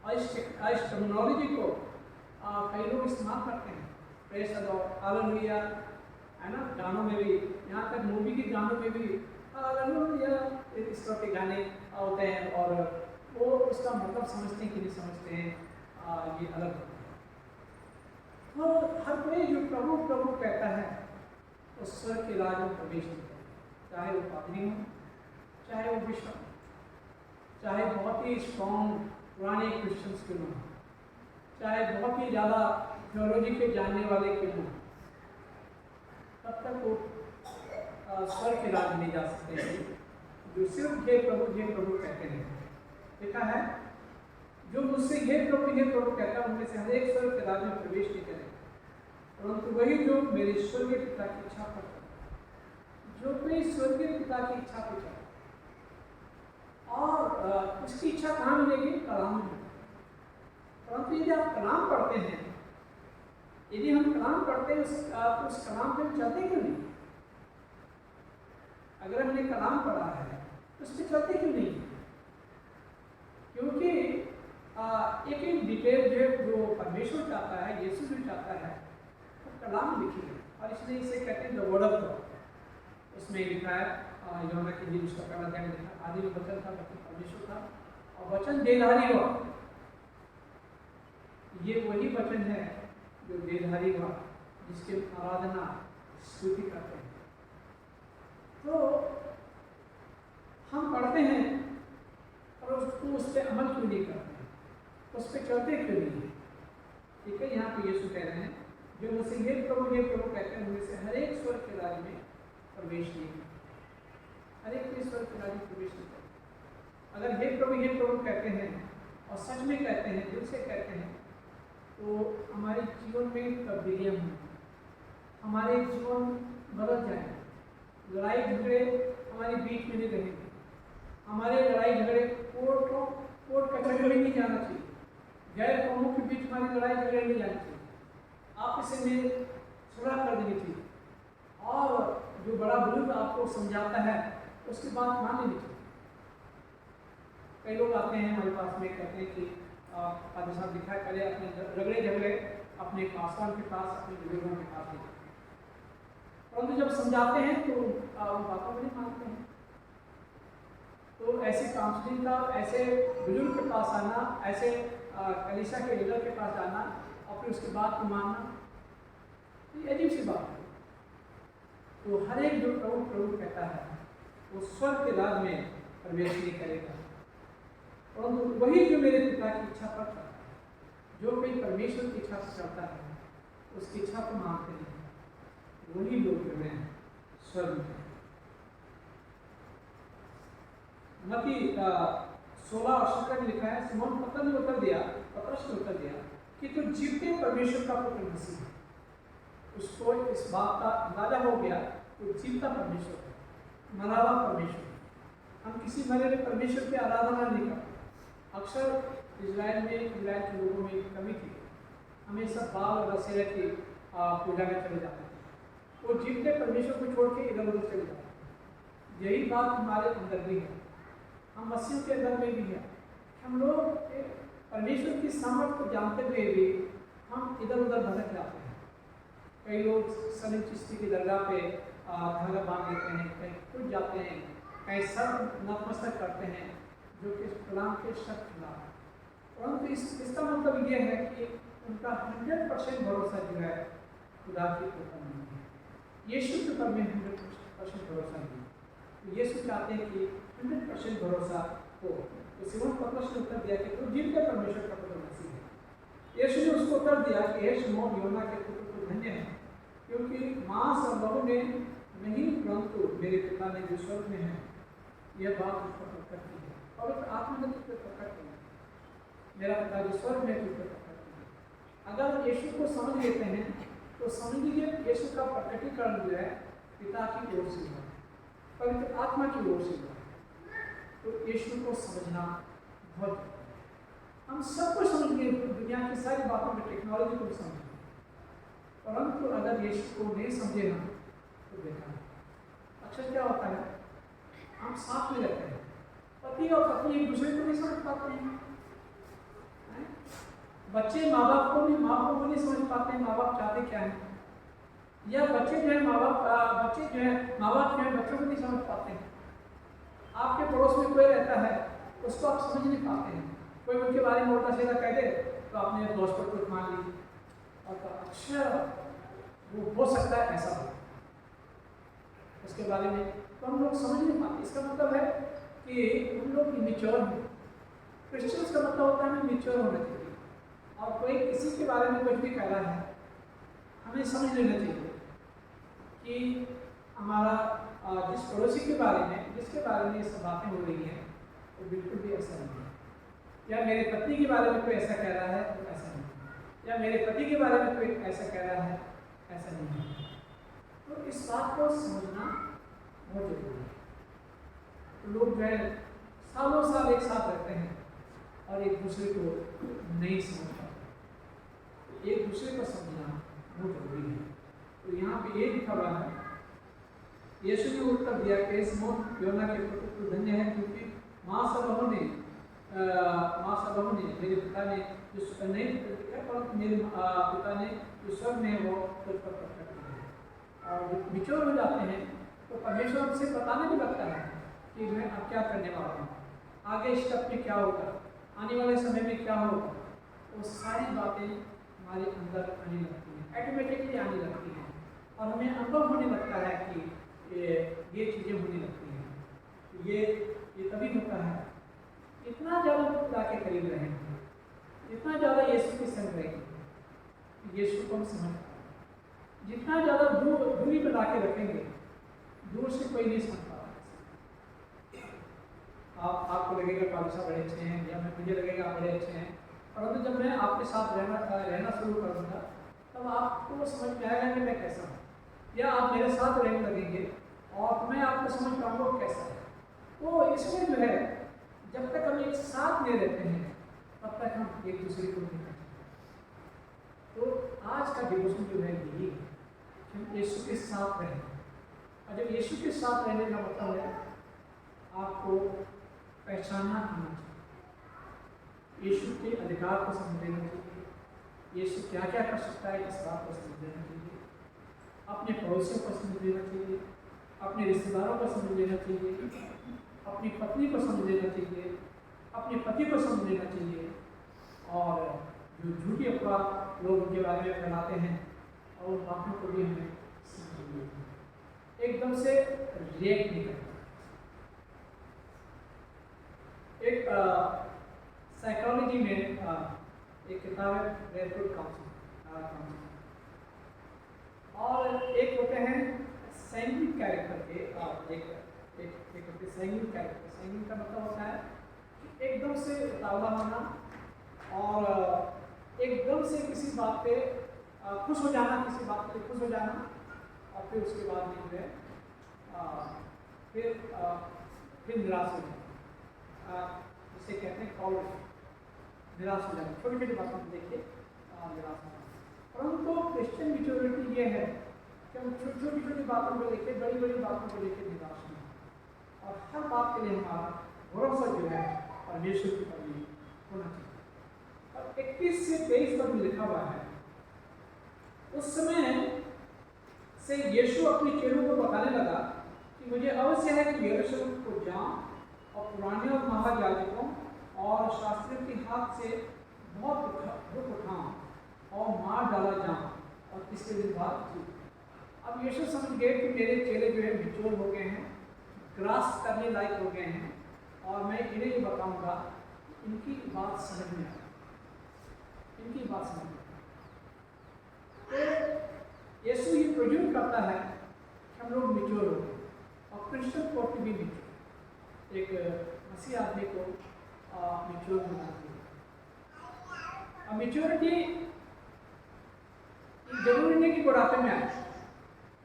और इस टर्मिनोलॉजी को कई लोग इस्तेमाल करते हैं, प्रेज़ द लॉर्ड, हालेलुया, है ना। गानों में भी, यहाँ तक मूवी के गानों में भी हालेलुया इस तरह के गाने होते हैं, और वो उसका मतलब समझते हैं कि नहीं समझते हैं, ये अलग होता है। तो हर कोई जो प्रभु प्रभु कहता है, उस स्वर्ग के राज्य में प्रवेश नहीं करता, चाहे वो पादरी हो, चाहे वो बिशप, चाहे बहुत ही स्ट्रॉन्ग पुराने क्रिश्चियंस क्यों हो, चाहे बहुत ही ज़्यादा थियोलॉजी के जानने वाले क्यों हो, तब तक वो स्वर्ग के राज्य नहीं जा सकते हैं। जो सिर्फ हे प्रभु कहते हैं, लिखा है, जो मुझसे हे प्रभु कहता है, उनमें से हर एक स्वर्ग के राज्य में प्रवेश नहीं करेगा, परंतु वही जो मेरे स्वर्गीय पिता की इच्छा करता है। जो कोई स्वर्गीय पिता की इच्छा पे चले, और उसकी इच्छा कहाँ मिलेगी? कलाम में। परंतु यदि आप कलाम पढ़ते हैं, यदि हम कलाम पढ़ते हैं, उस कलाम पे चलते क्यों नहीं? अगर हमने कलाम पढ़ा है तो उस पर चलते क्यों नहीं? क्योंकि एक एक डिटेल जो परमेश्वर चाहता है, यीशु भी चाहता है, वो कलाम लिखी है, और इसलिए इसे कहते हैं द वर्ड ऑफ गॉड। उसमें लिखा है यूहन्ना की इंजील उसका पहला अध्याय में लिखा, आदि में वचन था, वचन परमेश्वर था और वचन देहधारी हुआ। ये वही वचन है जो देहधारी हुआ, जिसकी आराधना स्तुति करते हैं। तो हम पढ़ते हैं और उसको उस पर अमल क्यों नहीं करते हैं, उस पर चलते क्यों नहीं है? ठीक है, यहाँ पे यीशु कह रहे हैं जो मुझसे ये प्रभु कहते हैं उनमें से हर एक स्वर्ग के राज्य में प्रवेश नहीं करता। हर एक स्वर्ग के राज्य में प्रवेश नहीं करता। अगर हे प्रभु कहते हैं और सच में कहते हैं, दिल से कहते हैं, तो हमारे जीवन में तब्दीलियाँ होंगी, हमारे जीवन बदल जाएंगे। लड़ाई झगड़े हमारे बीच में नहीं रहेंगे। हमारे लड़ाई झगड़े कोर्ट कचहरी में नहीं जाना चाहिए। गैर कौमों के बीच हमारी लड़ाई झगड़े नहीं जानी चाहिए। आपस में सुलह कर देनी चाहिए और जो बड़ा बुजुर्ग आपको समझाता है उसकी बात मान लेनी चाहिए। कई लोग आते हैं हमारे पास में, कहते हैं कि फादर साहब दिखा करे अपने झगड़े अपने पासवान के पास, अपने बुजुर्गों के पास नहीं, परंतु जब समझाते हैं तो उन बातों को नहीं मानते हैं। तो ऐसे काउंसलिंग का, ऐसे बुजुर्ग के पास आना, ऐसे कलीसिया के लीडर के पास आना और फिर उसकी बात को मानना, ये अजीब सी बात है। तो हर एक जो प्रभु कहता है वो स्वर्ग के राज्य में प्रवेश नहीं करेगा, परंतु वही जो मेरे पिता की इच्छा पर चलता है, जो कोई परमेश्वर की इच्छा पर चलता है, उसकी इच्छा को मानते हैं, वही लोग जो हैं स्वर्ग में। मत्ती 16 और 17 में लिखा है, सिमोन पतरस ने उत्तर दिया कि तो जीवते परमेश्वर का पुत्र मसीह है। उसको इस बात का अंदाजा हो गया तो जीवता परमेश्वर है, मरा हुआ परमेश्वर है। हम किसी मरे हुए परमेश्वर की आराधना नहीं करते। अक्सर इजराइल के लोगों में एक कमी थी, हमेशा बाल और असेरा की पूजा में चले जाते थे। वो जीवते परमेश्वर को छोड़ के इधर उधर चले जाते थे। यही बात हमारे अंदर भी है, हम मसीह के अंदर में भी है। हम लोग परमेश्वर की सामर्थ को जानते हुए भी हम इधर उधर भटक जाते हैं। कई लोग सलीम चिश्ती की दरगाह पे धागा बांध लेते हैं, कहीं टूट जाते हैं, कहीं सर नतमस्तक करते हैं, जो कि कलाम के शब्द खिलाफ। परंतु इसका मतलब ये है कि उनका 100% भरोसा जो है खुदा के ऊपर नहीं है, यीशु के ऊपर में 100% भरोसा नहीं है। यीशु चाहते हैं कि 100% भरोसा हो। तो सिमोन पतरस ने उत्तर दिया कि तू जीवते परमेश्वर का पुत्र मसीह है। यीशु ने उसको उत्तर दिया कि हे सिमोन, यूहन्ना के पुत्र तू धन्य है, क्योंकि मांस और लहू ने नहीं, परंतु मेरे पिता ने जो स्वर्ग में है यह बात उसको प्रकट की है। पवित्र आत्मा ने तुझे प्रकट किया, मेरा पिता जो स्वर्ग में तुझे प्रकट किया। अगर यीशु को समझ लेते हैं तो समझ लीजिए यीशु का प्रकटीकरण जो है पिता की ओर से हुआ, पवित्र आत्मा की ओर से हुआ। तो यीशु को समझना बहुत जरूरी है। हम सब कुछ समझेंगे, दुनिया की सारी बातों में, टेक्नोलॉजी को भी समझेंगे, परंतु अगर यीशु को नहीं समझे ना तो बेकार। अक्सर क्या होता है, हम साथ में रहते हैं, पति और पत्नी एक दूसरे को नहीं समझ पाते हैं, बच्चे माँ बाप को नहीं समझ पाते हैं माँ बाप चाहते क्या है, या बच्चे जो है माँ बाप जो है बच्चों को नहीं समझ पाते हैं। आपके पड़ोस में कोई रहता है, उसको आप समझ नहीं पाते हैं, कोई उनके बारे में उल्टा सीधा कह दे तो आपने दोस्त पर कुछ मान ली और तो अक्षर वो हो सकता है ऐसा हो उसके बारे में, तो हम लोग समझ नहीं पाते। इसका मतलब है कि हम लोग इमेच्योर हैं। क्रिश्चियंस का मतलब होता है इमेच्योर होना चाहिए, और कोई किसी के बारे में कुछ भी कह रहा है हमें समझ लेना चाहिए कि हमारा जिस पड़ोसी के बारे में, जिसके बारे में ये सब बातें हो रही हैं, वो बिल्कुल भी ऐसा नहीं है। या मेरे पत्नी के बारे में कोई ऐसा कह रहा है तो ऐसा नहीं है, या मेरे पति के बारे में कोई ऐसा कह रहा है ऐसा नहीं है। तो इस बात को समझना बहुत जरूरी है। तो लोग जो है सालों साल एक साथ रहते हैं और एक दूसरे को नहीं समझ पाते, एक दूसरे को समझना बहुत जरूरी है। तो यहाँ पे ये लिखा हुआ है, यीशु ने उत्तर दिया कि सिमोन यूहन्ना के पुत्र तू धन्य है, क्योंकि माँ सब ने मेरे पिता ने जो नहीं, परंतु मेरे पिता ने जो स्वर्ग में वो तुझ पर प्रकट किया है। और मिच्योर हो जाते हैं तो परमेश्वर हमसे बताने भी लगता है कि मैं अब क्या करने वाला हूँ, आगे स्टेप में क्या होगा, आने वाले समय में क्या होगा। वो सारी बातें हमारे अंदर आने लगती हैं, ऑटोमेटिकली आने लगती हैं, और हमें अनुभव होने लगता है कि ये चीज़ें होने लगती हैं। ये तभी होता है इतना ज़्यादा खुदा के करीब रहेंगे, जितना ज़्यादा यीशु के संग रहेंगे, यीशु को हम समझ पाएंगे। जितना ज़्यादा दूरी बना के रखेंगे, दूर से कोई नहीं समझ पाता। आपको लगेगा पालू साहब बड़े अच्छे हैं, या मुझे लगेगा आप बड़े अच्छे हैं, परंतु जब मैं आपके साथ रहना शुरू करूँगा तब आपको समझ में आएगा कि मैं कैसा हूँ, या आप मेरे साथ रहने लगेंगे और मैं आपको समझ पाऊँगा कैसा है। तो इसमें जो है, जब तक हम एक साथ नहीं रहते हैं तब तक हम एक दूसरे को नहीं करते। तो आज का डिवोशन जो है यही है कि हम यीशु के साथ रहें, और जब यीशु के साथ रहने का मतलब है आपको पहचानना आना चाहिए, यीशु के अधिकार को समझ लेना चाहिए, यीशु क्या क्या कर सकता है इस बात को समझ लेना चाहिए, अपने पड़ोसियों को समझ लेना चाहिए, अपने रिश्तेदारों को समझ लेना चाहिए, अपनी पत्नी को समझ लेना चाहिए, अपने पति को समझ लेना चाहिए, और जो झूठी अफवाह लोग उनके बारे में फैलाते हैं और उन बातों को भी हमें समझ लेना, एकदम से रिएक्ट नहीं करना। एक साइकोलॉजी में एक किताब है रेडवुड काउंसिल, और एक होते हैं सैंग्विन कैरेक्टर के, एक होते हैं सैंग्विन कैरेक्टर। सैंग्विन का मतलब होता है कि एकदम से उतावला होना, और एकदम से किसी बात पे खुश हो जाना, किसी बात पे खुश हो जाना, और फिर उसके बाद में जो है फिर निराश हो जाना, जिसे कहते हैं कॉलेज, निराश हो जाना, छोटी छोटी बातों को देख के निराश होना। परंतु क्रिश्चियन मैच्योरिटी ये है कि हम छोटी छोटी बातों को लेके, बड़ी बड़ी बातों को लेकर निराश नहीं, और हर बात के लिए हमारा भरोसा जो है परमेश्वर के ऊपर होना चाहिए। और 21 से 23 पद में लिखा हुआ है, उस समय से यीशु अपने चेलों को बताने लगा कि मुझे अवश्य है कि यरूशलेम को जाऊं और पुराने और महायाजकों और शास्त्रियों के हाथ से बहुत दुख उठाऊं और मार डाला जाऊं और तीसरे दिन बाद जीऊं। अब यीशु समझ गए कि मेरे चेले जो है मैच्योर हो गए हैं, ग्रास करने लायक हो गए हैं, और मैं इन्हें ये बताऊंगा, इनकी बात समझ में आए, इनकी बात समझ में आए। तो यीशु ये प्रोड्यूस करता है कि हम लोग मैच्योर हो गए, और क्रिश्चियन को भी मैच्योर, एक मसीह आदमी को मैच्योर होना चाहिए। मैच्योरिटी जरूरी नहीं कि बुढ़ापे में आए।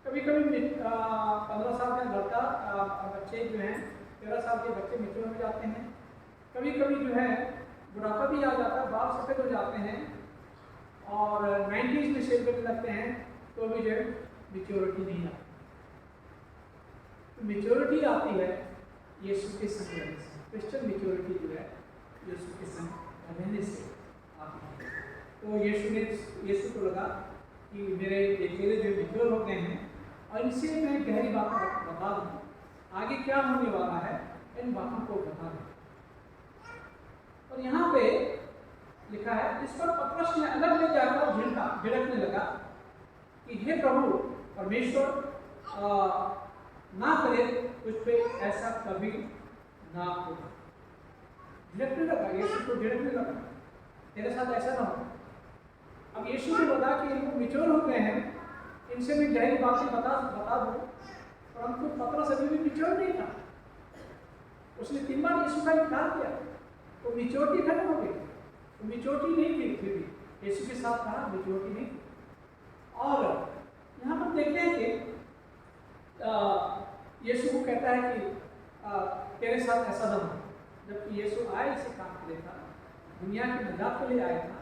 कभी कभी 15 साल का लड़का, बच्चे जो हैं 13 साल के बच्चे मैच्योर हो जाते हैं। कभी कभी जो है बुढ़ापा भी आ जाता है, बाल सफ़ेद हो जाते हैं और 90s में शेव करने लगते हैं, तो भी जो है मैच्योरिटी नहीं आती। तो मैच्योरिटी आती है यीशु के संग रहने से। क्रिश्चियन मैच्योरिटी जो है यीशु के संग रहने से आती है। तो यीशु को लगा कि मेरे चेले जो मैच्योर हो गए हैं, और इनसे मैं गहरी बात बता दूँ, आगे क्या होने वाला है इन बातों को बता दूँ। और यहाँ पे लिखा है, इस पर पतरस ने अलग में जाकर झिड़कने लगा कि हे प्रभु परमेश्वर, ना करे तुझ पे ऐसा कभी ना हो। झिड़कने लगा, यीशु को झिड़कने लगा, तेरे साथ ऐसा ना हो। अब यीशु ने बताया कि इनको मैच्योर हो गए हैं, इनसे मैं गहरी बातें बता दूँ, परंतु पतरस अभी भी मैच्योर नहीं था। उसने 3 बार यीशु का इनकार किया, तो मैच्योरिटी खत्म हो गई। तो मैच्योरिटी नहीं थी, फिर भी यीशु के साथ कहा मैच्योरिटी नहीं थी। और यहाँ पर देखते हैं कि यीशु को कहता है कि तेरे साथ ऐसा ना हो, जबकि यीशु आए इसे काम के लिए था, दुनिया की नजात के लिए आया था,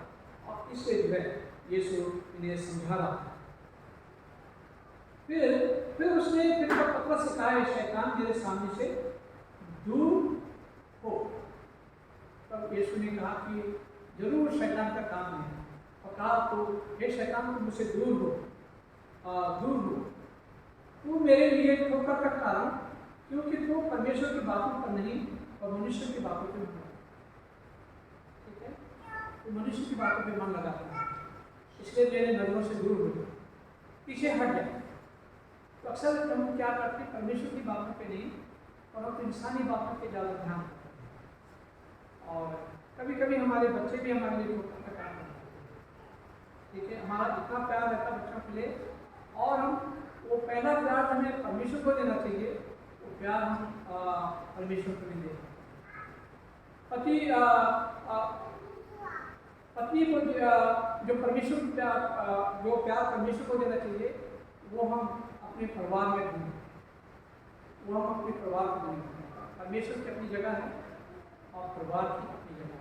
और इससे जो है यीशु इन्हें समझा रहा था। फिर उसने पतरस से कहा, शैतान मेरे सामने से दूर हो। तब यीशु ने कहा कि जरूर शैतान का काम है, और कहा तो हे शैतान तुम मुझसे दूर हो, दूर हो। तू मेरे लिए ठोकर का कारण, क्योंकि तू परमेश्वर की बातों पर नहीं और मनुष्य की बातों पर मन, ठीक है, तो मनुष्य की बातों पे मन लगाता है, इसलिए मेरे नजरों से दूर हो जाए, पीछे हट जाए। तो अक्सर हम क्या करते हैं, परमेश्वर की बातों पे नहीं और हम इंसानी बातों पे ज़्यादा ध्यान देते हैं। और कभी कभी हमारे बच्चे भी हमारे लिए ठोकर का कारण बनते हैं, ठीक है। हमारा इतना प्यार रहता है बच्चों के लिए, और हम वो पहला प्यार हमें परमेश्वर को देना चाहिए, वो प्यार हम परमेश्वर को नहीं देते। पत्नी को जो परमेश्वर को जो प्यार परमेश्वर को देना चाहिए, वो हम अपने परिवार में दें, वो हम अपने परिवार को दें। परमेश्वर की अपनी जगह है और परिवार की अपनी जगह है,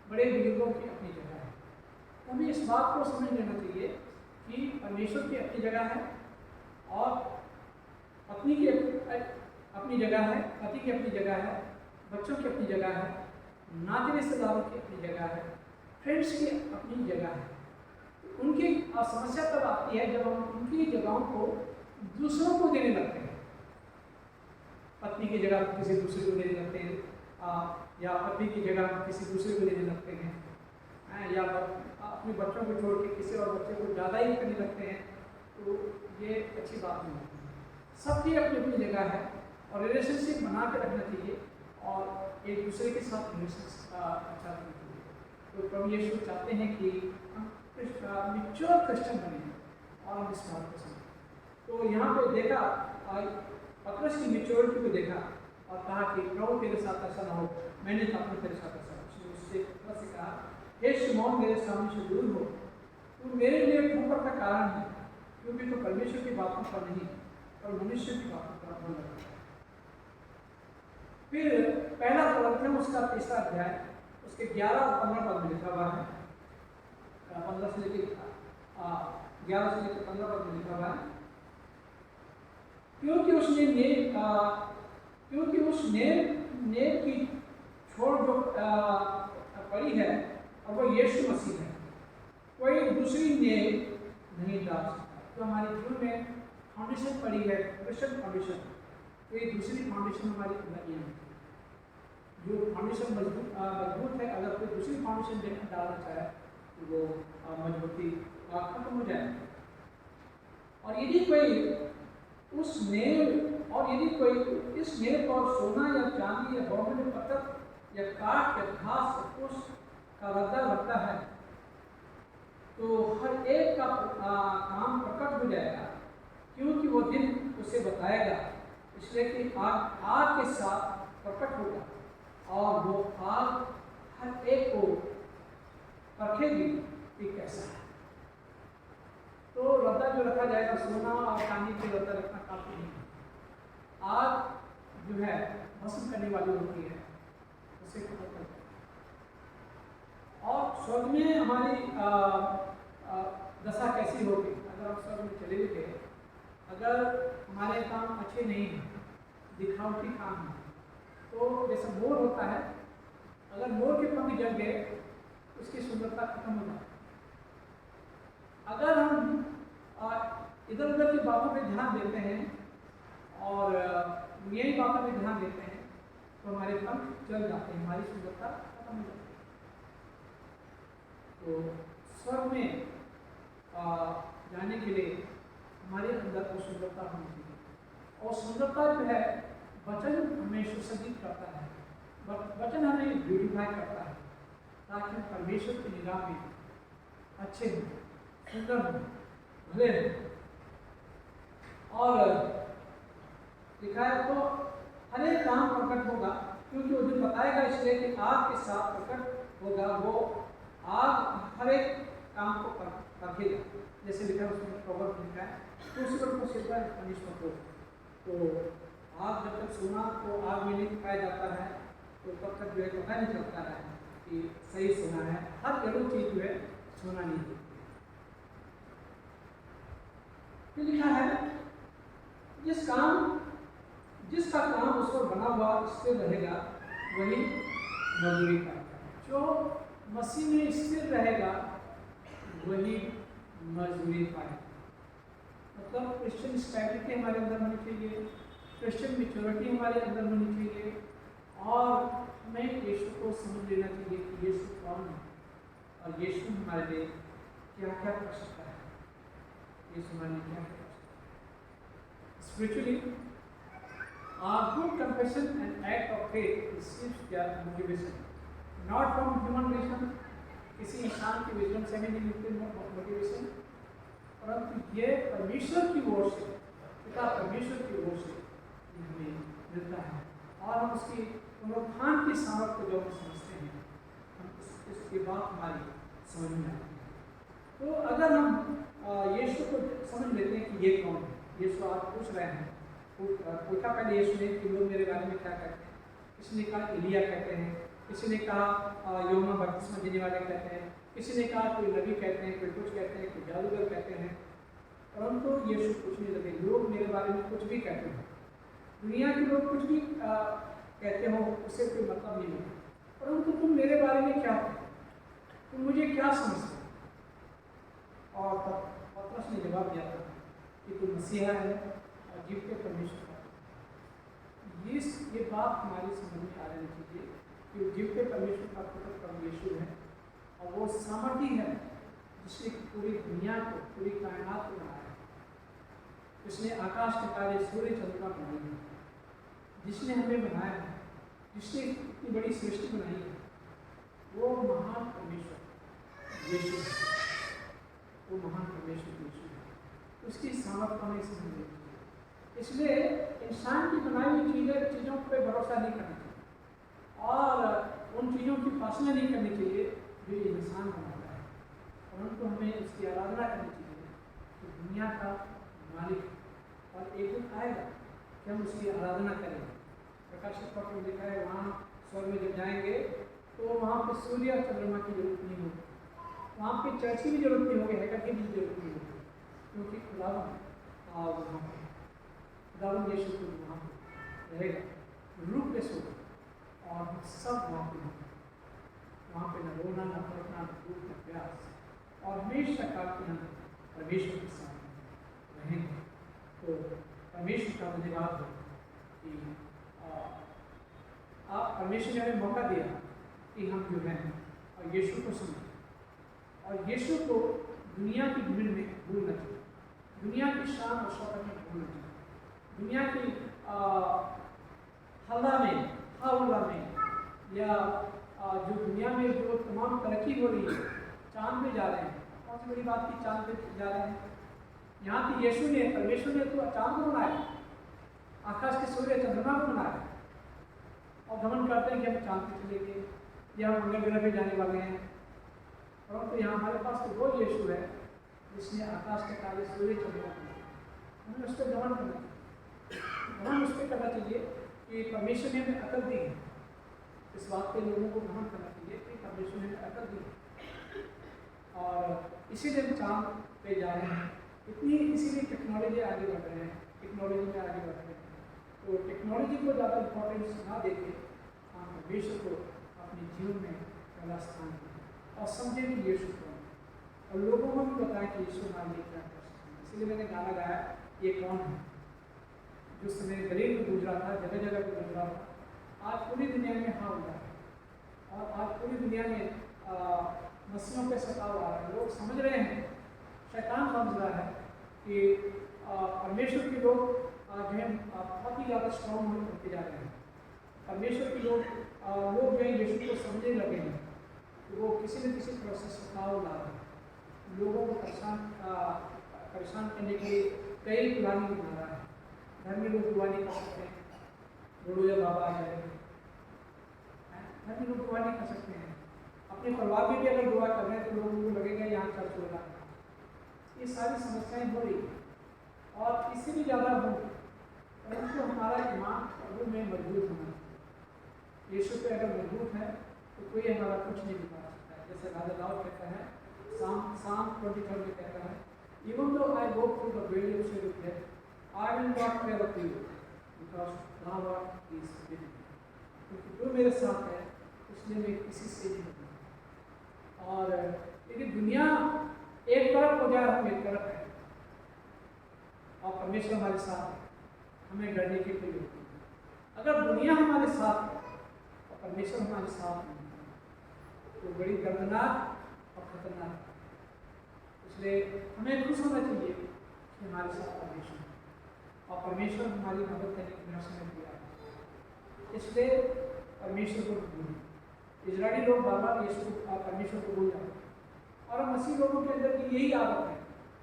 बड़े बुजुर्गों की अपनी जगह है। हमें इस बात को समझ लेना चाहिए कि परमेश्वर की अपनी जगह है और पत्नी की अपनी जगह है, पति की अपनी जगह है, बच्चों की अपनी जगह है, नाते रिश्तेदारों की अपनी जगह है, फ्रेंड्स की अपनी जगह है। उनकी समस्या तब आती है जब हम उनकी जगहों को दूसरों को देने लगते हैं। पत्नी की जगह किसी दूसरे को देने लगते हैं, या पति की जगह किसी दूसरे को देने लगते हैं, या अपने बच्चों को छोड़ के किसी और बच्चे को ज़्यादा ही करने लगते हैं, तो ये अच्छी बात नहीं है। सबकी अपनी अपनी जगह है और रिलेशनशिप बना के रखना चाहिए और एक दूसरे के साथ रिलेशनशिप अच्छा रखना चाहिए। तो प्रभु यीशु चाहते हैं कि हम मैच्योर क्रिश्चियन बने और हम इस बात को समझें। तो यहाँ पे देखा, पतरस की मैच्योरिटी को देखा और कहा कि प्रभु तेरे साथ ऐसा ना हो, मैंने तो अपने तेरे साथ ऐसा। उससे पतरस से कहा, हे शिमोन मेरे सामने से दूर हो, तू मेरे लिए ठोकर का कारण है, क्योंकि तो परमेश्वर की बातों पर नहीं और मनुष्य की बातों पर मन लगता है। फिर पहला कुरिन्थियों उसका 3 अध्याय उसके 11 और 15 पद में लिखा हुआ है, 15 से लेकर 11 से लेकर 15 पद में लिखा हुआ है, क्योंकि उस नेम की छोड़ जो पड़ी है और वो यीशु मसीह है, कोई दूसरी नेम नहीं डाल सकता। तो हमारे जीवन में फाउंडेशन पड़ी है, क्रिश्चियन फाउंडेशन, कोई दूसरी फाउंडेशन हमारी नहीं है। जो फाउंडेशन मजबूत है, अगर कोई दूसरी फाउंडेशन डालना चाहे तो वो मजबूती खत्म हो जाए। और यदि कोई इस नेम पर सोना या चांदी या बहुमूल्य पत्थर या काठ या घास या फूस का रद्दा लगता है, तो हर एक का काम प्रकट हो जाएगा, क्योंकि वो दिन उसे बताएगा, इसलिए कि आग के साथ प्रकट होगा और वो आग हर एक को परखेगी कि कैसा है। तो रद्दा जो रखा जाएगा, सोना और चांदी के रद्दा रखना काफी नहीं है। आग जो है भस्म करने वाली होती है, उसे खत्म करती है। और स्वर्ग में हमारी दशा कैसी होगी अगर हम स्वर्ग में चले गए, अगर हमारे काम अच्छे नहीं हैं, दिखावटी काम है, तो जैसा मोर होता है, अगर मोर के पंख जल गए उसकी सुंदरता खत्म हो जाती है। अगर हम इधर उधर की बातों पे ध्यान देते हैं और यही बातों पे ध्यान देते हैं, तो हमारे पंख जल जाते हैं, हमारी सुंदरता खत्म हो जाती है। तो स्वर्ग में जाने के लिए हमारे अंदर वो सुंदरता होनी चाहिए। और सुंदरता जो है, वचन हमें सुसज्जित करता है, वचन हमें ब्यूटिफाई करता है, ताकि हम परमेश्वर की निगाह में अच्छे हों, सुंदर हों, भले हों। और लिखा है तो हर एक काम प्रकट होगा, क्योंकि वो दिन बताएगा, इसलिए कि आग के साथ प्रकट होगा, वो आग हर एक काम को परखेगा। जैसे लिखा है उसमें प्रॉब्लम लिखा है, तो उसी पर सिर्फ पनिशमेंट हो। तो आग जब तक सोना को आग में नहीं पाया जाता है, तो तब तक जो है पता नहीं चलता है कि सही सोना है। हर जरूर चीज जो है सोना नहीं है। फिर लिखा है जिसका काम उस पर बना हुआ स्थिर रहेगा वही मजदूरी पाएगा। जो मसीह में स्थिर रहेगा वही मजदूरी पाएगा। मतलब क्रिश्चियन स्टैबिलिटी हमारे अंदर होनी चाहिए, क्रिश्चियन मेच्योरिटी हमारे अंदर होनी चाहिए, और हमें यीशु को समझ लेना चाहिए कि यीशु कौन है और यीशु हमारे लिए क्या क्या कर सकता है, यीशु हमारे लिए क्या कर सकता है। Spiritually good confession and act of faith receives their motivation not from human wisdom, किसी इंसान की विजडम से नहीं मिलती मोटिवेशन, परंतु ये परमेश्वर की ओर से, पिता परमेश्वर की ओर से हमें मिलता है, और हम उसकी पुनरुत्थान की सामर्थ को जब समझते हैं, हम उसकी बात हमारी समझ में आती है। तो अगर हम यीशु को समझ लेते हैं कि ये कौन है, यीशु आप पूछ रहे हैं, पूछा पहले यीशु ने कि लोग मेरे बारे में क्या कहते हैं। किसी ने कहा एलिया कहते हैं, किसी ने कहा यूहन्ना बपतिस्मा देने वाले कहते हैं, किसी ने कहा कोई नबी कहते हैं, कोई कुछ कहते हैं, कोई जादूगर कहते हैं। परंतु यीशु पूछने लगे, लोग मेरे बारे में कुछ भी कहते हैं, दुनिया के लोग कुछ भी कहते हो, उससे कोई मतलब नहीं है, परंतु तुम मेरे बारे में क्या कहते, तुम मुझे क्या समझते हो। और तब पतरस ने जवाब दिया था कि तुम मसीहा है और जीवते परमेश्वर का। ये बात हमारी समझ में आ जानी चाहिए कि जीवते परमेश्वर का पुत्र प्रभु यीशु है, और वो सामर्थी है जिसने पूरी दुनिया को, पूरी कायनात को बनाया है, जिसने आकाश के तारे, सूर्य चंद्रमा बनाई है, जिसने हमें बनाया है, जिसने इतनी बड़ी सृष्टि बनाई है, वो महान परमेश्वर यीशु है, वो महान परमेश्वर यीशु है। उसकी सामर्थ्य हमें समझ लेनी चाहिए। इसलिए इंसान की बनाई हुई चीज़ों पर भरोसा नहीं करना चाहिए, और उन चीज़ों की उपासना नहीं करनी चाहिए जो इंसान बनाता है, परंतु हमें उसकी आराधना करनी चाहिए कि दुनिया का मालिक, और एक दिन आएगा कि हम उसकी आराधना करेंगे। प्रकाशित पत्र में लिखा है, वहाँ स्वर्ग में जब जाएंगे तो वहाँ पर सूर्य और चंद्रमा की जरूरत नहीं होगी, वहाँ पे चर्च की भी जरूरत नहीं होगी, हैकर की भी जरूरत नहीं होगी, क्योंकि खुदावन वहाँ पर खुदावन यीशु को वहाँ पर रहेगा, रूप में सोगा, और हम सब वहाँ पर होंगे। वहाँ पे न रोना, न पलटना, न भूख, न प्यास, और हमेशा काल के हम परमेश्वर के साथ रहेंगे। तो परमेश्वर का धन्यवाद हो कि आप परमेश्वर ने हमें मौका दिया कि हम जो हैं और यीशु को समझें, और यीशु को दुनिया की भीड़ में भूलना चाहिए, दुनिया की शान और शौकत में भूलना चाहिए, दुनिया की हल्ला में, हल्ला में, या जो दुनिया में जो तमाम तरक्की हो रही है, चांद पे जा रहे हैं, कौन सी बड़ी बात की चांद पे जा रहे हैं। यहाँ की यीशु ने, परमेश्वर ने तो चांद को बनाया, आकाश के सूर्य चंद्रमा को बनाया, और घमंड करते हैं कि हम चांद पे चलेंगे या हम मंगल ग्रह पे जाने वाले हैं। परंतु यहाँ हमारे पास तो वो यीशु है जिसने आकाश के तारे, सूर्य चंद्रमा बनाया, हमें उस पर घमंड करना चाहिए। घमंड उस पर करना चाहिए कि परमेश्वर ने हमें अकल दी है, इस बात पे लोगों को घमंड करना चाहिए कि परमेश्वर ने अकल दी है, और इसीलिए हम चांद पे जा रहे हैं। इसीलिए टेक्नोलॉजी आगे बढ़ रहे हैं, टेक्नोलॉजी में आगे बढ़ रहे हैं। तो टेक्नोलॉजी को ज़्यादा इम्पोर्टेंस ना देके हम परमेश्वर को अपने जीवन में पहला स्थान दें और समझें कि यीशु कौन है, और लोगों को भी बताएं कि यीशु हमारे लिए क्या कर सकते हैं। इसलिए मैंने गाना गाया, ये कौन है, जो समय गरीब में गुजरा था, जगह जगह पर गुजरा था, आज पूरी दुनिया में हाँ हुआ है, और आज पूरी दुनिया में मसीहों पे सताव आ रहा है। लोग समझ रहे हैं, शैतान समझ रहा है कि परमेश्वर के लोग जो है बहुत ही ज़्यादा स्ट्रॉन्ग होते जा रहे हैं। परमेश्वर के लोग जो है यीशु को समझने लगे हैं कि वो किसी न किसी तरह से सताव ला रहे हैं, लोगों को परेशान करने के लिए कई प्लानिंग बना रहा है। घर में लोग दुआ नहीं कर सकते हैं, बड़ोजा बाबा आ जाएंगे, घर में लोग दुआ नहीं कर सकते हैं, अपने परिवार में भी अगर दुआ कर रहे हैं तो लोगों को लगेगा यहाँ चर्च हो रहा है। ये सारी समस्याएं हो रही है, और इससे भी ज़्यादा हो, परंतु हमारा ईमान प्रभु में मजबूत होना चाहिए। यीशु पे अगर मजबूत है तो कोई हमारा कुछ नहीं बिगाड़ सकता है। जैसे राजा दाऊद कहता है, Psalm 23 में कहता है, Even though I go through the valley of shadow of death, I will not fear of evil, because thou art is with me. क्योंकि जो मेरे साथ है उसने मैं किसी से नहीं डरता। और लेकिन दुनिया एक तरफ हो जाए, हम एक तरफ है, परमेश्वर हमारे साथ है, हमें डरने की कोई जरूरत नहीं। अगर दुनिया हमारे साथ है और परमेश्वर हमारे साथ नहीं है तो बड़ी दर्दनाक और खतरनाक है। इसलिए हमें खुश होना चाहिए कि हमारे साथ परमेश्वर है और परमेश्वर हमारी मदद करने की बिना समय दिया है। इसलिए परमेश्वर को भूलें। इजरायली लोग बार बार यीशु परमेश्वर को भूल जाते हैं और मसीह लोगों के अंदर की यही आदत है,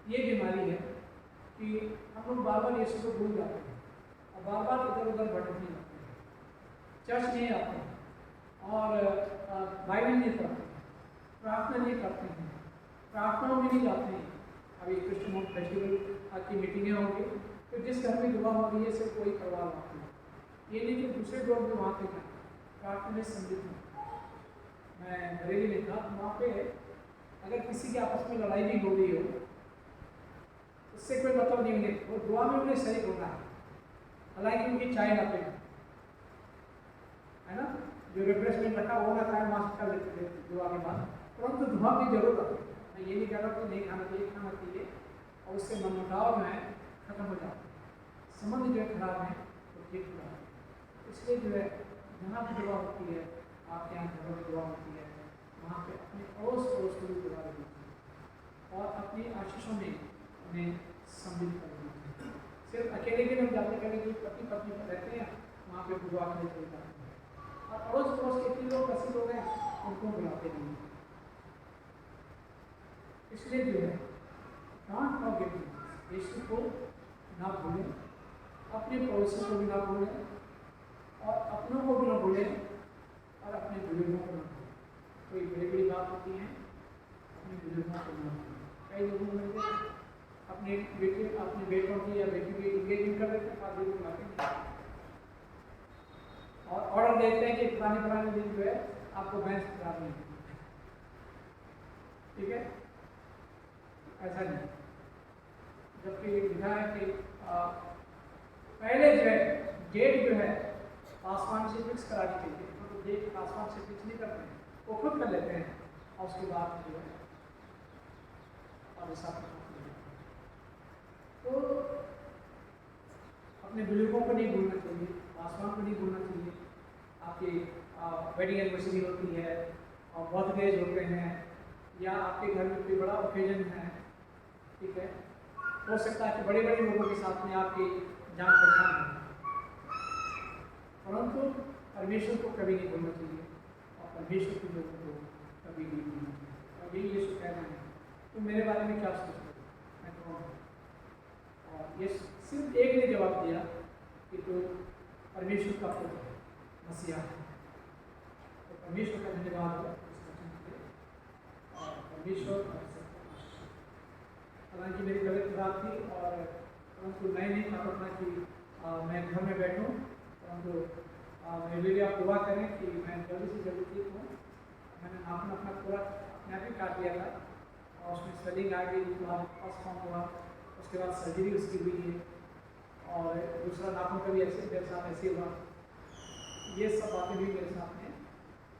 ये बीमारी है कि हम लोग बार बार यीशु को भूल जाते हैं और बार बार इधर उधर भटकने लगते हैं, चर्च नहीं आते हैं और बाइबल नहीं पढ़ते हैं, प्रार्थना नहीं करते हैं, प्रार्थनाओं में नहीं जाते हैं। अभी क्रिश्चियन होम फेस्टिवल की मीटिंगें होंगी तो जिस घर में दुआ हो रही है सिर्फ कोई करवा लाते हैं, ये नहीं कि दूसरे लोग भी वहाँ पे जाए प्रार्थना में सम्मिलित हों। मैं बरेली में था, वहाँ पे अगर किसी के आपस में लड़ाई भी हो रही हो उससे कोई मतलब नहीं, उन्हें वो दुआ में उन्हें शरीक होना है, हालांकि उनकी चाय ना पे है ना, जो रिफ्रेशमेंट रखा वो ना खाए, मास्क कर लेते थे दुआ के बाद, परंतु दुआ की जरूरत है। मैं ये नहीं कह रहा कि नहीं खाना चाहिए, खाना चाहिए और उससे मनमुटाव जो है खत्म हो जाता है, संबंध जो है खराब है तो ठीक हो जाता है। इसलिए जो है जहाँ भी दुआ होती है, आपके यहाँ घरों में दुआ होती है, वहाँ पे अपने अड़ोस पड़ोस को भी दुआ देती है और अपनी आशीषों में उन्हें सम्मिलित कर देती है। सिर्फ अकेले भी हम जाते करें कि पति पत्नी रहते हैं वहाँ पे दुआ के लिए चलता है और अड़ोस पड़ोस के इतने लोग ऐसे लोग हैं उनको बुलाते नहीं। इसलिए जो है डोंट फॉरगेट यीशु को ना भूलें, अपने पड़ोसी को भी ना भूलें और अपनों को भी ना भूलें और अपने बुजुर्गों को ना भूलें। कोई बड़ी बड़ी बात होती है अपने बुजुर्गों को ना भूलें। कई लोगों में अपने बेटों की या बेटी की इंगेजमेंट कर देते हैं, पादरी को बुलाते हैं और ऑर्डर देते हैं कि पुराने दिन जो है आपको भैंस खिलानी है, ठीक है, ऐसा नहीं। जबकि लिखा है कि पहले जो है डेट जो है आसमान से फिक्स करानी चाहिए, तो डेट आसमान से फिक्स नहीं करते हैं, वो खुद कर लेते हैं और उसके बाद जो है और ऐसा तो अपने बुजुर्गों को नहीं भूलना चाहिए, आसमान को नहीं भूलना चाहिए। आपकी वेडिंग एनिवर्सरी होती है और बर्थडेज होते हैं या आपके घर में कोई बड़ा ओकेजन है, ठीक है, हो सकता है कि बड़े बड़े लोगों के साथ में आपकी जान पहचान हो, परंतु परमेश्वर को कभी नहीं भूलना चाहिए और परमेश्वर के लोगों को कभी नहीं भूलना चाहिए। और यही यीशु कहना है तो मेरे बारे में क्या सोचते हो, मैं कौन हूँ? और ये सिर्फ एक ने जवाब दिया कि तो परमेश्वर का पुत्र मसीहा है। तो परमेश्वर का धन्यवाद हो इस वचन के लिए और परमेश्वर हालांकि मेरी तबीयत खराब थी और परंतु मैं नहीं चाहता था कि मैं घर में बैठूं, परंतु मेरे लिए आप दुआ करें कि मैं जल्दी से जल्दी ठीक हूँ। मैंने नाखून अपना पूरा अपने आप ही काट लिया था और उसमें स्वेलिंग आ गई, फर्स्ट फॉर्म हुआ, उसके बाद सर्जरी उसकी हुई है और दूसरा नाखून का भी ऐसे मेरे साथ ऐसे हुआ। ये सब बातें भी मेरे साथ में,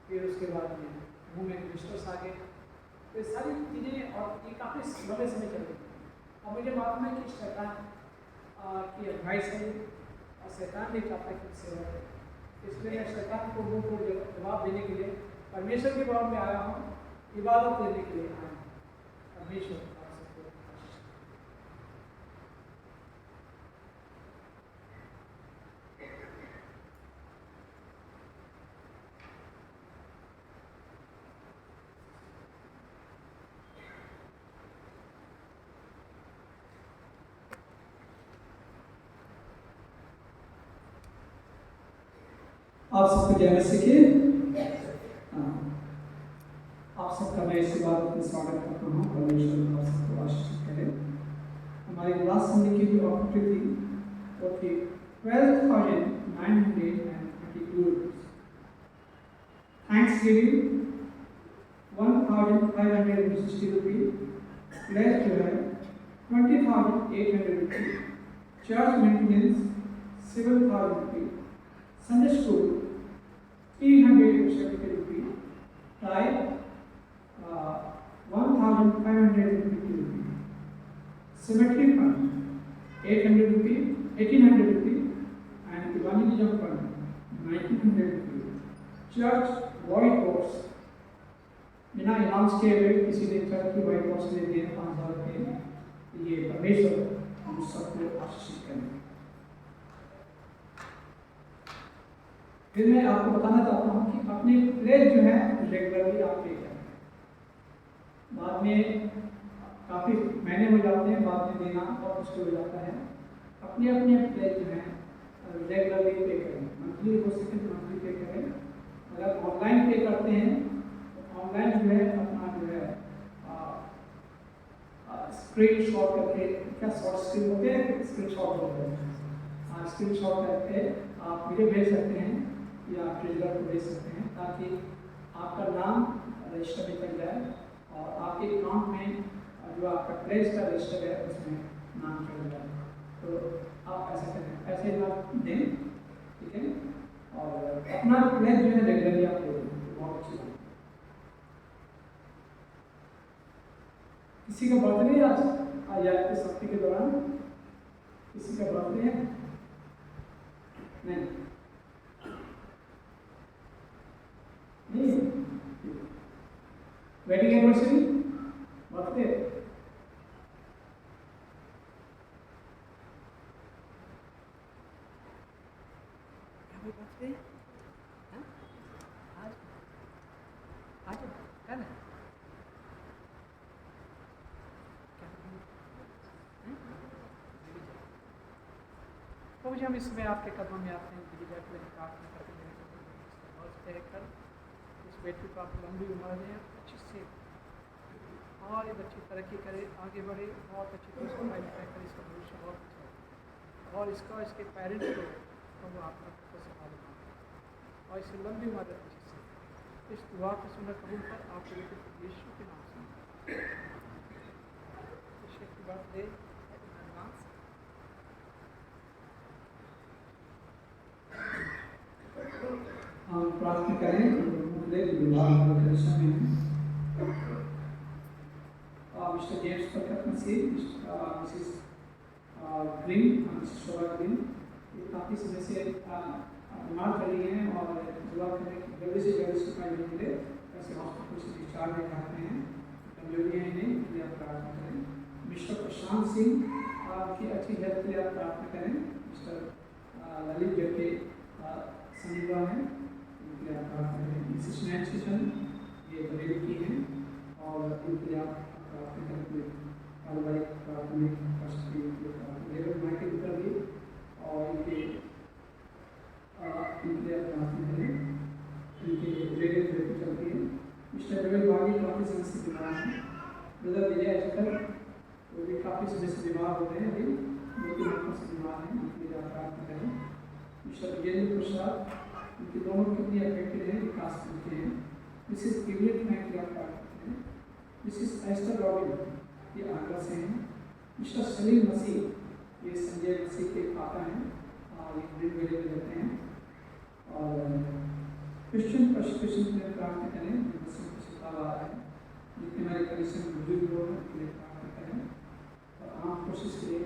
फिर उसके बाद में मुँह में ब्लिस्टर्स आ गए, तो ये सारी चीज़ें और ये काफ़ी लंबे समय चल रही। अब मुझे मालूम है कि शैतान की एडवाइस है और शैतान नहीं चाहता कि सेवा करे, इसलिए मैं शैतान को मुँह को जवाब देने के लिए परमेश्वर के बारे में आया हूँ, इबादत देने के लिए आया हूँ। परमेश्वर आप सबको जय मसीह की। आप सबका मैं इस बात में स्वागत करता हूँ। परमेश्वर आप सबको आशीष करे। हमारी लास्ट संडे की जो अपॉर्चुनिटी वो थी 12,932 थैंक्स गिविंग 1,560 रुपीज, प्लेस जो है 20,800 rupees, church maintenance 7,000 rupees, Sunday school 370 rupees, type 1,550 rupees, cemetery fund 800 church white box बिना अनाउंस किए हुए किसी ने चर्च की वाइट बॉक्स में दिए 5,000 रुपये। ये परमेश्वर हम सबको आशीषित करें। फिर मैं आपको बताना चाहता हूँ कि अपनी प्लेज जो है रेगुलरली आप पे करें। बाद में काफ़ी महीने हो जाते हैं, बाद में देना बहुत मुश्किल हो जाता है। अपनी अपनी प्लेज जो है रेगुलरली पे करें, मंथली हो सके तो मंथली पे करें। अगर ऑनलाइन पे करते हैं तो ऑनलाइन जो है अपना जो है स्क्रीन शॉट करके, क्या शॉर्ट स्क्रीन होते हैं, स्क्रीन शॉट होते हैं, स्क्रीन शॉट करके आप मुझे भेज सकते हैं या ट्रेजरर को भेज सकते हैं, ताकि आपका नाम रजिस्टर में चल जाए और आपके अकाउंट में जो आपका प्लेस का रजिस्टर है उसमें नाम चल जाए। तो आप ऐसा करें, ऐसे ना दें, ठीक है। और अपना प्लेस जो है रेगुलरली आप दे दें, बहुत अच्छी बात। किसी का बर्थडे आज या इस हफ्ते के दौरान किसी का बर्थडे है? नहीं, वेडिंग एनिवर्सरी, बर्थडे, तो मुझे हम इसमें आपके कदमों में आते हैं, गिरिजा के लिए प्रार्थना करके कर इस बेटी को आप लंबी उम्र दें, अच्छी से और एक अच्छी तरक्की करे, आगे बढ़े, बहुत अच्छी तरह से पढ़ाई लिखाई करे, इसका भविष्य बहुत अच्छा है। और इसका इसके पेरेंट्स को तो वो आपका संभाल और इसे लंबी उम्र अच्छी से इस दुआ को सुनकर कबूल कर आपके बेटे को यीशु के नाम से यीशु की बात दे। हम प्रार्थना करें मिस्टर जेम्स प्रकट मसीह, मिसेस ग्रीन, मिसेस शोभा ग्रीन, ये काफ़ी समय से बीमार कर रही हैं और दुआ करें कि जल्दी से जल्दी सुखाई मिले, ऐसे हॉस्पिटल से डिस्चार्ज हो जाते हैं, कमजोरियाँ इन्हें इसलिए आप प्रार्थना करें। मिस्टर प्रशांत सिंह आपकी अच्छी हेल्थ के लिए आप प्रार्थना करें। मिस्टर ललित जो के सनीवा हैं, इनके लिए आप प्रार्थना करें। मिसेस नैन्सी चंद ये बरेली की हैं और इनके लिए आप प्रार्थना करें। पारिवारिक प्रार्थना कर सकते हैं माइकल कर दी और इनके लिए प्रार्थना करें। इनके रेडियो थेरेपी चलती है। मिस्टर रवि बागी काफ़ी समय से बीमार हैं। ब्रदर विजय अजकर वो भी काफ़ी समय से बीमार हो रहे हैं, अभी 2-3 हफ्तों से बीमार हैं, उनके लिए आप प्रार्थना करें। मिस्टर विजेंद्र प्रसाद, उनकी दोनों कितनी अफेक्टेड है, विकास करते हैं। मिसेस गिवलेट मैं की आप प्रार्थना करें। मिसेस एस्टर रॉबिन ये आगरा से हैं। मिस्टर सलीम मसीह ये संजय मसीह के पापा हैं और ये ग्रीन वेले में रहते हैं। और क्रिश्चियन परसिक्यूशन के लिए प्रार्थना करें, मसीह को सुधार आ रहा है। जितने हमारे कलीसिया में बुजुर्ग लोग हैं उनके लिए प्रार्थना करें और आम कोशिश के लिए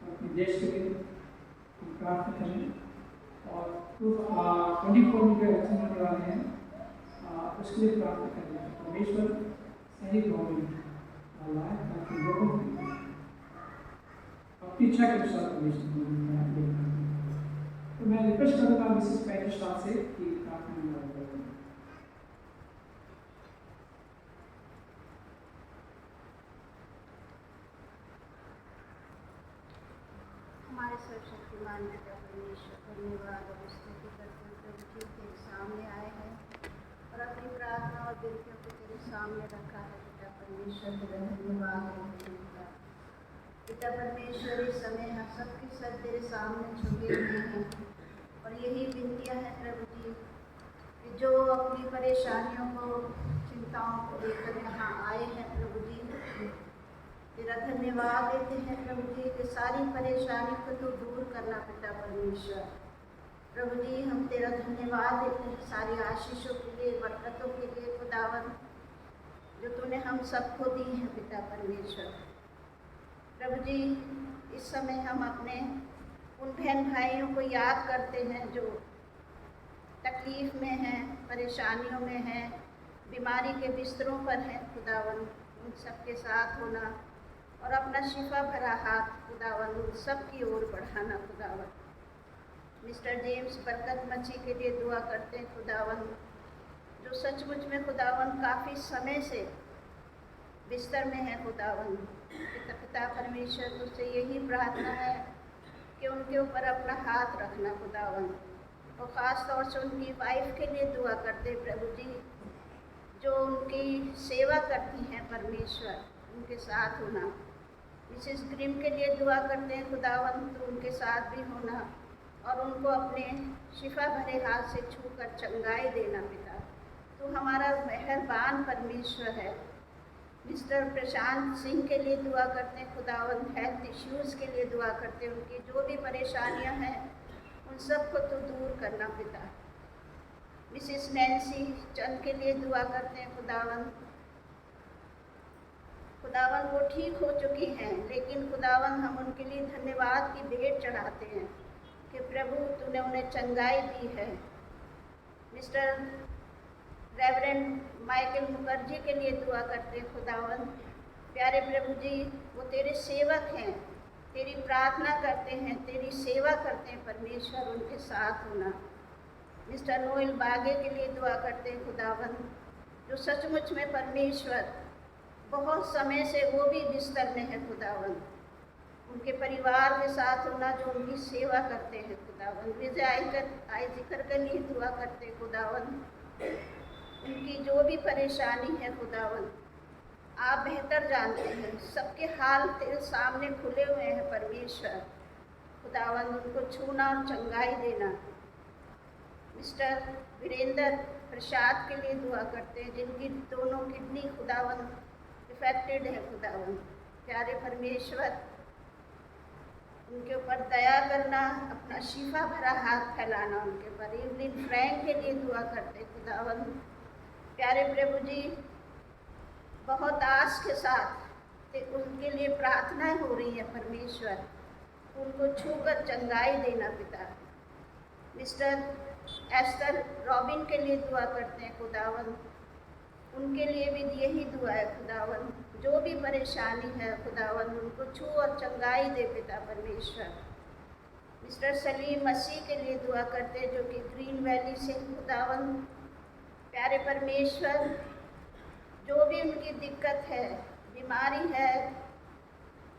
अपने देश के लिए हम प्रार्थना करें। और 24 में जो इलेक्शन होने वाले हैं उसके लिए प्रार्थना करें। परमेश्वर सही गवर्नमेंट लाए ताकि लोगों को अपनी इच्छा के अनुसार परमेश्वर। तो मैं रिक्वेस्ट करूँगा मिसेस पैकेज साहब से कि प्रार्थना में हमारे सर्वशक्तिमान पिता परमेश्वर धन्यवाद और स्तुति करते हैं प्रभु जी तेरे सामने आए हैं और अपनी प्रार्थना और विनतियों को तेरे सामने रखा है। पिता परमेश्वर तेरा धन्यवाद पिता परमेश्वर, इस समय हम सबके सर तेरे सामने झुके हुए हैं और यही विनतियाँ हैं प्रभु जी कि जो अपनी परेशानियों को चिंताओं को लेकर यहाँ आए हैं प्रभु जी, तेरा धन्यवाद देते हैं प्रभु जी कि सारी परेशानी को तो दूर करना पिता परमेश्वर। प्रभु जी हम तेरा धन्यवाद देते हैं सारी आशीषों के लिए, बरकतों के लिए खुदावन जो तूने हम सबको दी है पिता परमेश्वर। प्रभु जी इस समय हम अपने उन बहन भाइयों को याद करते हैं जो तकलीफ़ में हैं, परेशानियों में हैं, बीमारी के बिस्तरों पर हैं खुदावन, उन सब के साथ होना और अपना शिफा भरा हाथ खुदावन उन सब की ओर बढ़ाना खुदावन। मिस्टर जेम्स बरकत मसीह के लिए दुआ करते हैं खुदावन, जो सचमुच में खुदावन काफ़ी समय से बिस्तर में है खुदावन। पिता परमेश्वर तुझसे यही प्रार्थना है कि उनके ऊपर अपना हाथ रखना खुदावन, और ख़ास तौर से उनकी वाइफ के लिए दुआ करते प्रभु जी, जो उनकी सेवा करती हैं परमेश्वर, उनके साथ होना। मिसेस ग्रिम के लिए दुआ करते हैं खुदावन, तो उनके साथ भी होना और उनको अपने शिफा भरे हाथ से छूकर चंगाई देना पिता। तो हमारा मेहरबान परमेश्वर है। मिस्टर प्रशांत सिंह के लिए दुआ करते हैं खुदावन, हेल्थ इश्यूज़ के लिए दुआ करते हैं, उनकी जो भी परेशानियां हैं उन सब को तो दूर करना पिता। मिसेस नैन्सी चंद के लिए दुआ करते हैं खुदावन, खुदावन वो ठीक हो चुकी हैं, लेकिन खुदावन हम उनके लिए धन्यवाद की भेंट चढ़ाते हैं कि प्रभु तूने उन्हें चंगाई दी है। मिस्टर रेवरेंड माइकल मुखर्जी के लिए दुआ करते हैं खुदावन, प्यारे प्रभु जी वो तेरे सेवक हैं, तेरी प्रार्थना करते हैं, तेरी सेवा करते हैं परमेश्वर, उनके साथ होना। मिस्टर नोएल बागे के लिए दुआ करते हैं खुदावन, जो सचमुच में परमेश्वर बहुत समय से वो भी बिस्तर में है खुदावन, उनके परिवार के साथ होना जो उनकी सेवा करते हैं खुदावन। विजय आइजिकर के लिए दुआ करते हैं खुदावन, उनकी जो भी परेशानी है खुदावन आप बेहतर जानते हैं, सबके हाल तेरे सामने खुले हुए हैं परमेश्वर, खुदावन उनको छूना और चंगाई देना। मिस्टर वीरेंद्र प्रसाद के लिए दुआ करते हैं, जिनकी दोनों किडनी खुदावन इफेक्टेड है खुदावन, प्यारे परमेश्वर उनके ऊपर दया करना, अपना शिफा भरा हाथ फैलाना उनके ऊपर। इवलिन फ्रैंक के लिए दुआ करते हैं खुदावन, प्यारे प्रभु जी बहुत आस के साथ उनके लिए प्रार्थनाएं हो रही हैं परमेश्वर, उनको छूकर चंगाई देना पिता। मिस्टर एस्टर रॉबिन के लिए दुआ करते हैं खुदावन, उनके लिए भी यही दुआ है खुदावन, जो भी परेशानी है खुदावन उनको छू और चंगाई दे पिता परमेश्वर। मिस्टर सलीम मसीह के लिए दुआ करते हैं, जो कि ग्रीन वैली से खुदावन, प्यारे परमेश्वर जो भी उनकी दिक्कत है, बीमारी है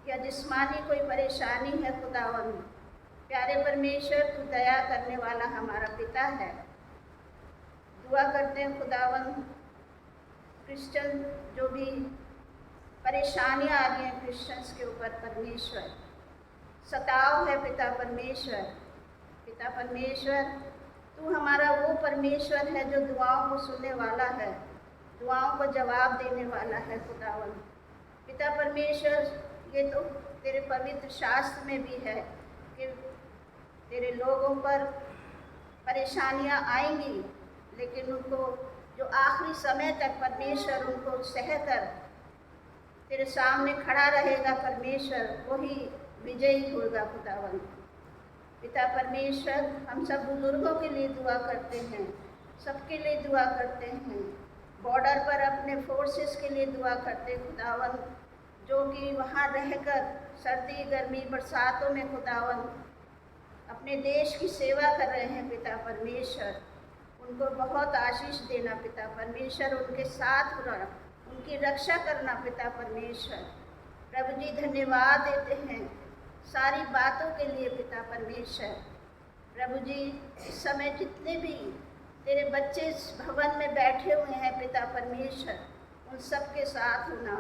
या जिस्मानी कोई परेशानी है खुदावन, प्यारे परमेश्वर तू दया करने वाला हमारा पिता है। दुआ करते हैं खुदावन क्रिश्चियन जो भी परेशानियां आ रही हैं क्रिश्चियंस के ऊपर परमेश्वर, सताव है पिता परमेश्वर। पिता परमेश्वर तू हमारा वो परमेश्वर है जो दुआओं को सुनने वाला है, दुआओं को जवाब देने वाला है खुदावन। पिता परमेश्वर ये तो तेरे पवित्र शास्त्र में भी है कि तेरे लोगों पर परेशानियां आएंगी, लेकिन उनको जो आखिरी समय तक परमेश्वर उनको सहकर तेरे सामने खड़ा रहेगा परमेश्वर, वही विजयी होगा खुदावन। पिता परमेश्वर हम सब बुजुर्गों के लिए दुआ करते हैं, सबके लिए दुआ करते हैं, बॉर्डर पर अपने फोर्सेस के लिए दुआ करते हैं खुदावन, जो कि वहाँ रहकर सर्दी गर्मी बरसातों में खुदावन अपने देश की सेवा कर रहे हैं पिता परमेश्वर, उनको बहुत आशीष देना पिता परमेश्वर, उनके साथ रहना, उनकी रक्षा करना पिता परमेश्वर। प्रभु जी धन्यवाद देते हैं सारी बातों के लिए पिता परमेश्वर। प्रभु जी इस समय जितने भी तेरे बच्चे इस भवन में बैठे हुए हैं पिता परमेश्वर, उन सब के साथ होना,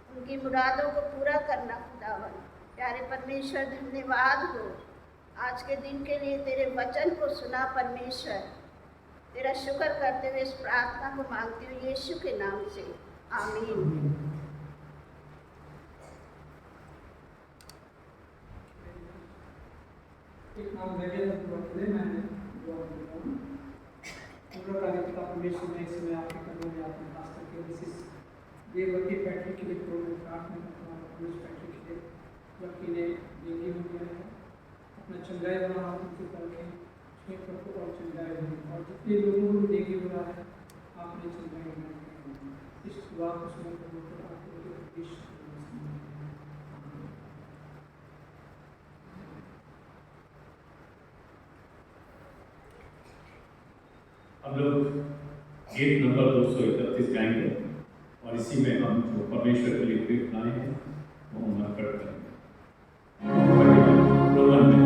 उनकी मुरादों को पूरा करना खुदावन। प्यारे परमेश्वर धन्यवाद हो आज के दिन के लिए, तेरे वचन को सुना परमेश्वर, तेरा शुक्र करते हुए इस प्रार्थना को मांगती हूँ यीशु के नाम से, आमीन। एक नाम लगे दुआ करें, मैं दुआ करता हूँ। पिता परमेश्वर ने इसमें आपके कदमों में आपने खास करके मिसेस देववती पैट्रिक के लिए प्रोग्राम प्रार्थना करता हूँ, पुलिस पैट्रिक के लिए जबकि ने डेंगी हो गया है, अपना चंगाई वाला हाथ उनके ऊपर रखें, छेक को और चंगाई दें और जितने लोगों को देगी बुला है आपने चंगाई इस दुआ को सुनकर आपको हम लोग गीत नंबर 231 गाएंगे और इसी में हम जो परमेश्वर के लिए प्रार्थनाएं हैं वो हम अर्पण करेंगे। रोमन में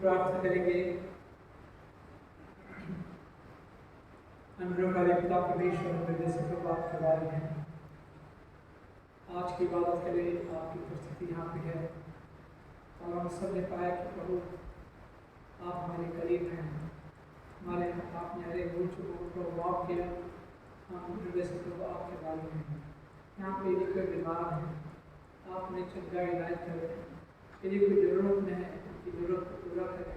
प्रार्थना करेंगे। अनुग्रहकारी पिता परमेश्वर हृदय से प्रभात के बारे में आज की इबादत के लिए आपकी उपस्थिति यहाँ पे है और हम सब ने पाया कि प्रभु आप हमारे करीब हैं, हमारे आपने हरे भूल चुकों को माफ किया। हम हृदय से प्रभु आपके बारे में यहाँ पे यदि कोई बीमार है आपने चंगा इलाज करें, यदि कोई जरूरत में है उनकी जरूरत को पूरा करें,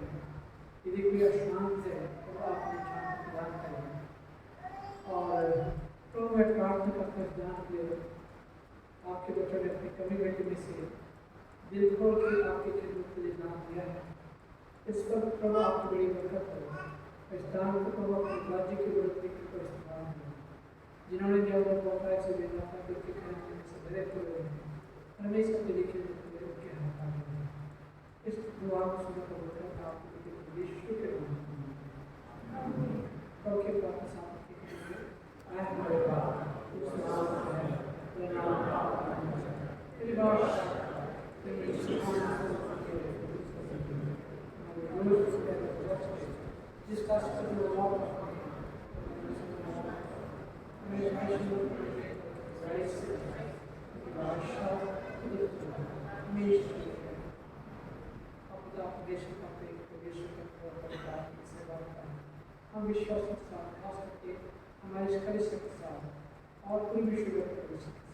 यदि कोई अशांत है तो आप शांति प्रदान करें और प्रभु मैं प्रार्थना करता हूँ ध्यान दे आपके बच्चों ने अपनी कमी घटी में से दिल खोल के आपके चरणों के लिए नाम दिया है। इस पर प्रभु आपकी बड़ी बरकत करो। इस दान को प्रभु अपने राज्य की बढ़ोतरी को इस्तेमाल करो। जिन्होंने जब मौका से देना था कि कहने से भरे हुए हैं हमेशा के लिखे हुए उनके हाथ में इस दुआ को सुनकर बरकत आपको यीशु के नाम में प्रभु के प्रार्थना सामर्थ्य के लिए आए हमारे पास उस नाम है तेरा नाम तेरी बात जिसका हम विश्वास के साथ खा सकते हमारे शरीर के साथ और पूरी विश्व के साथ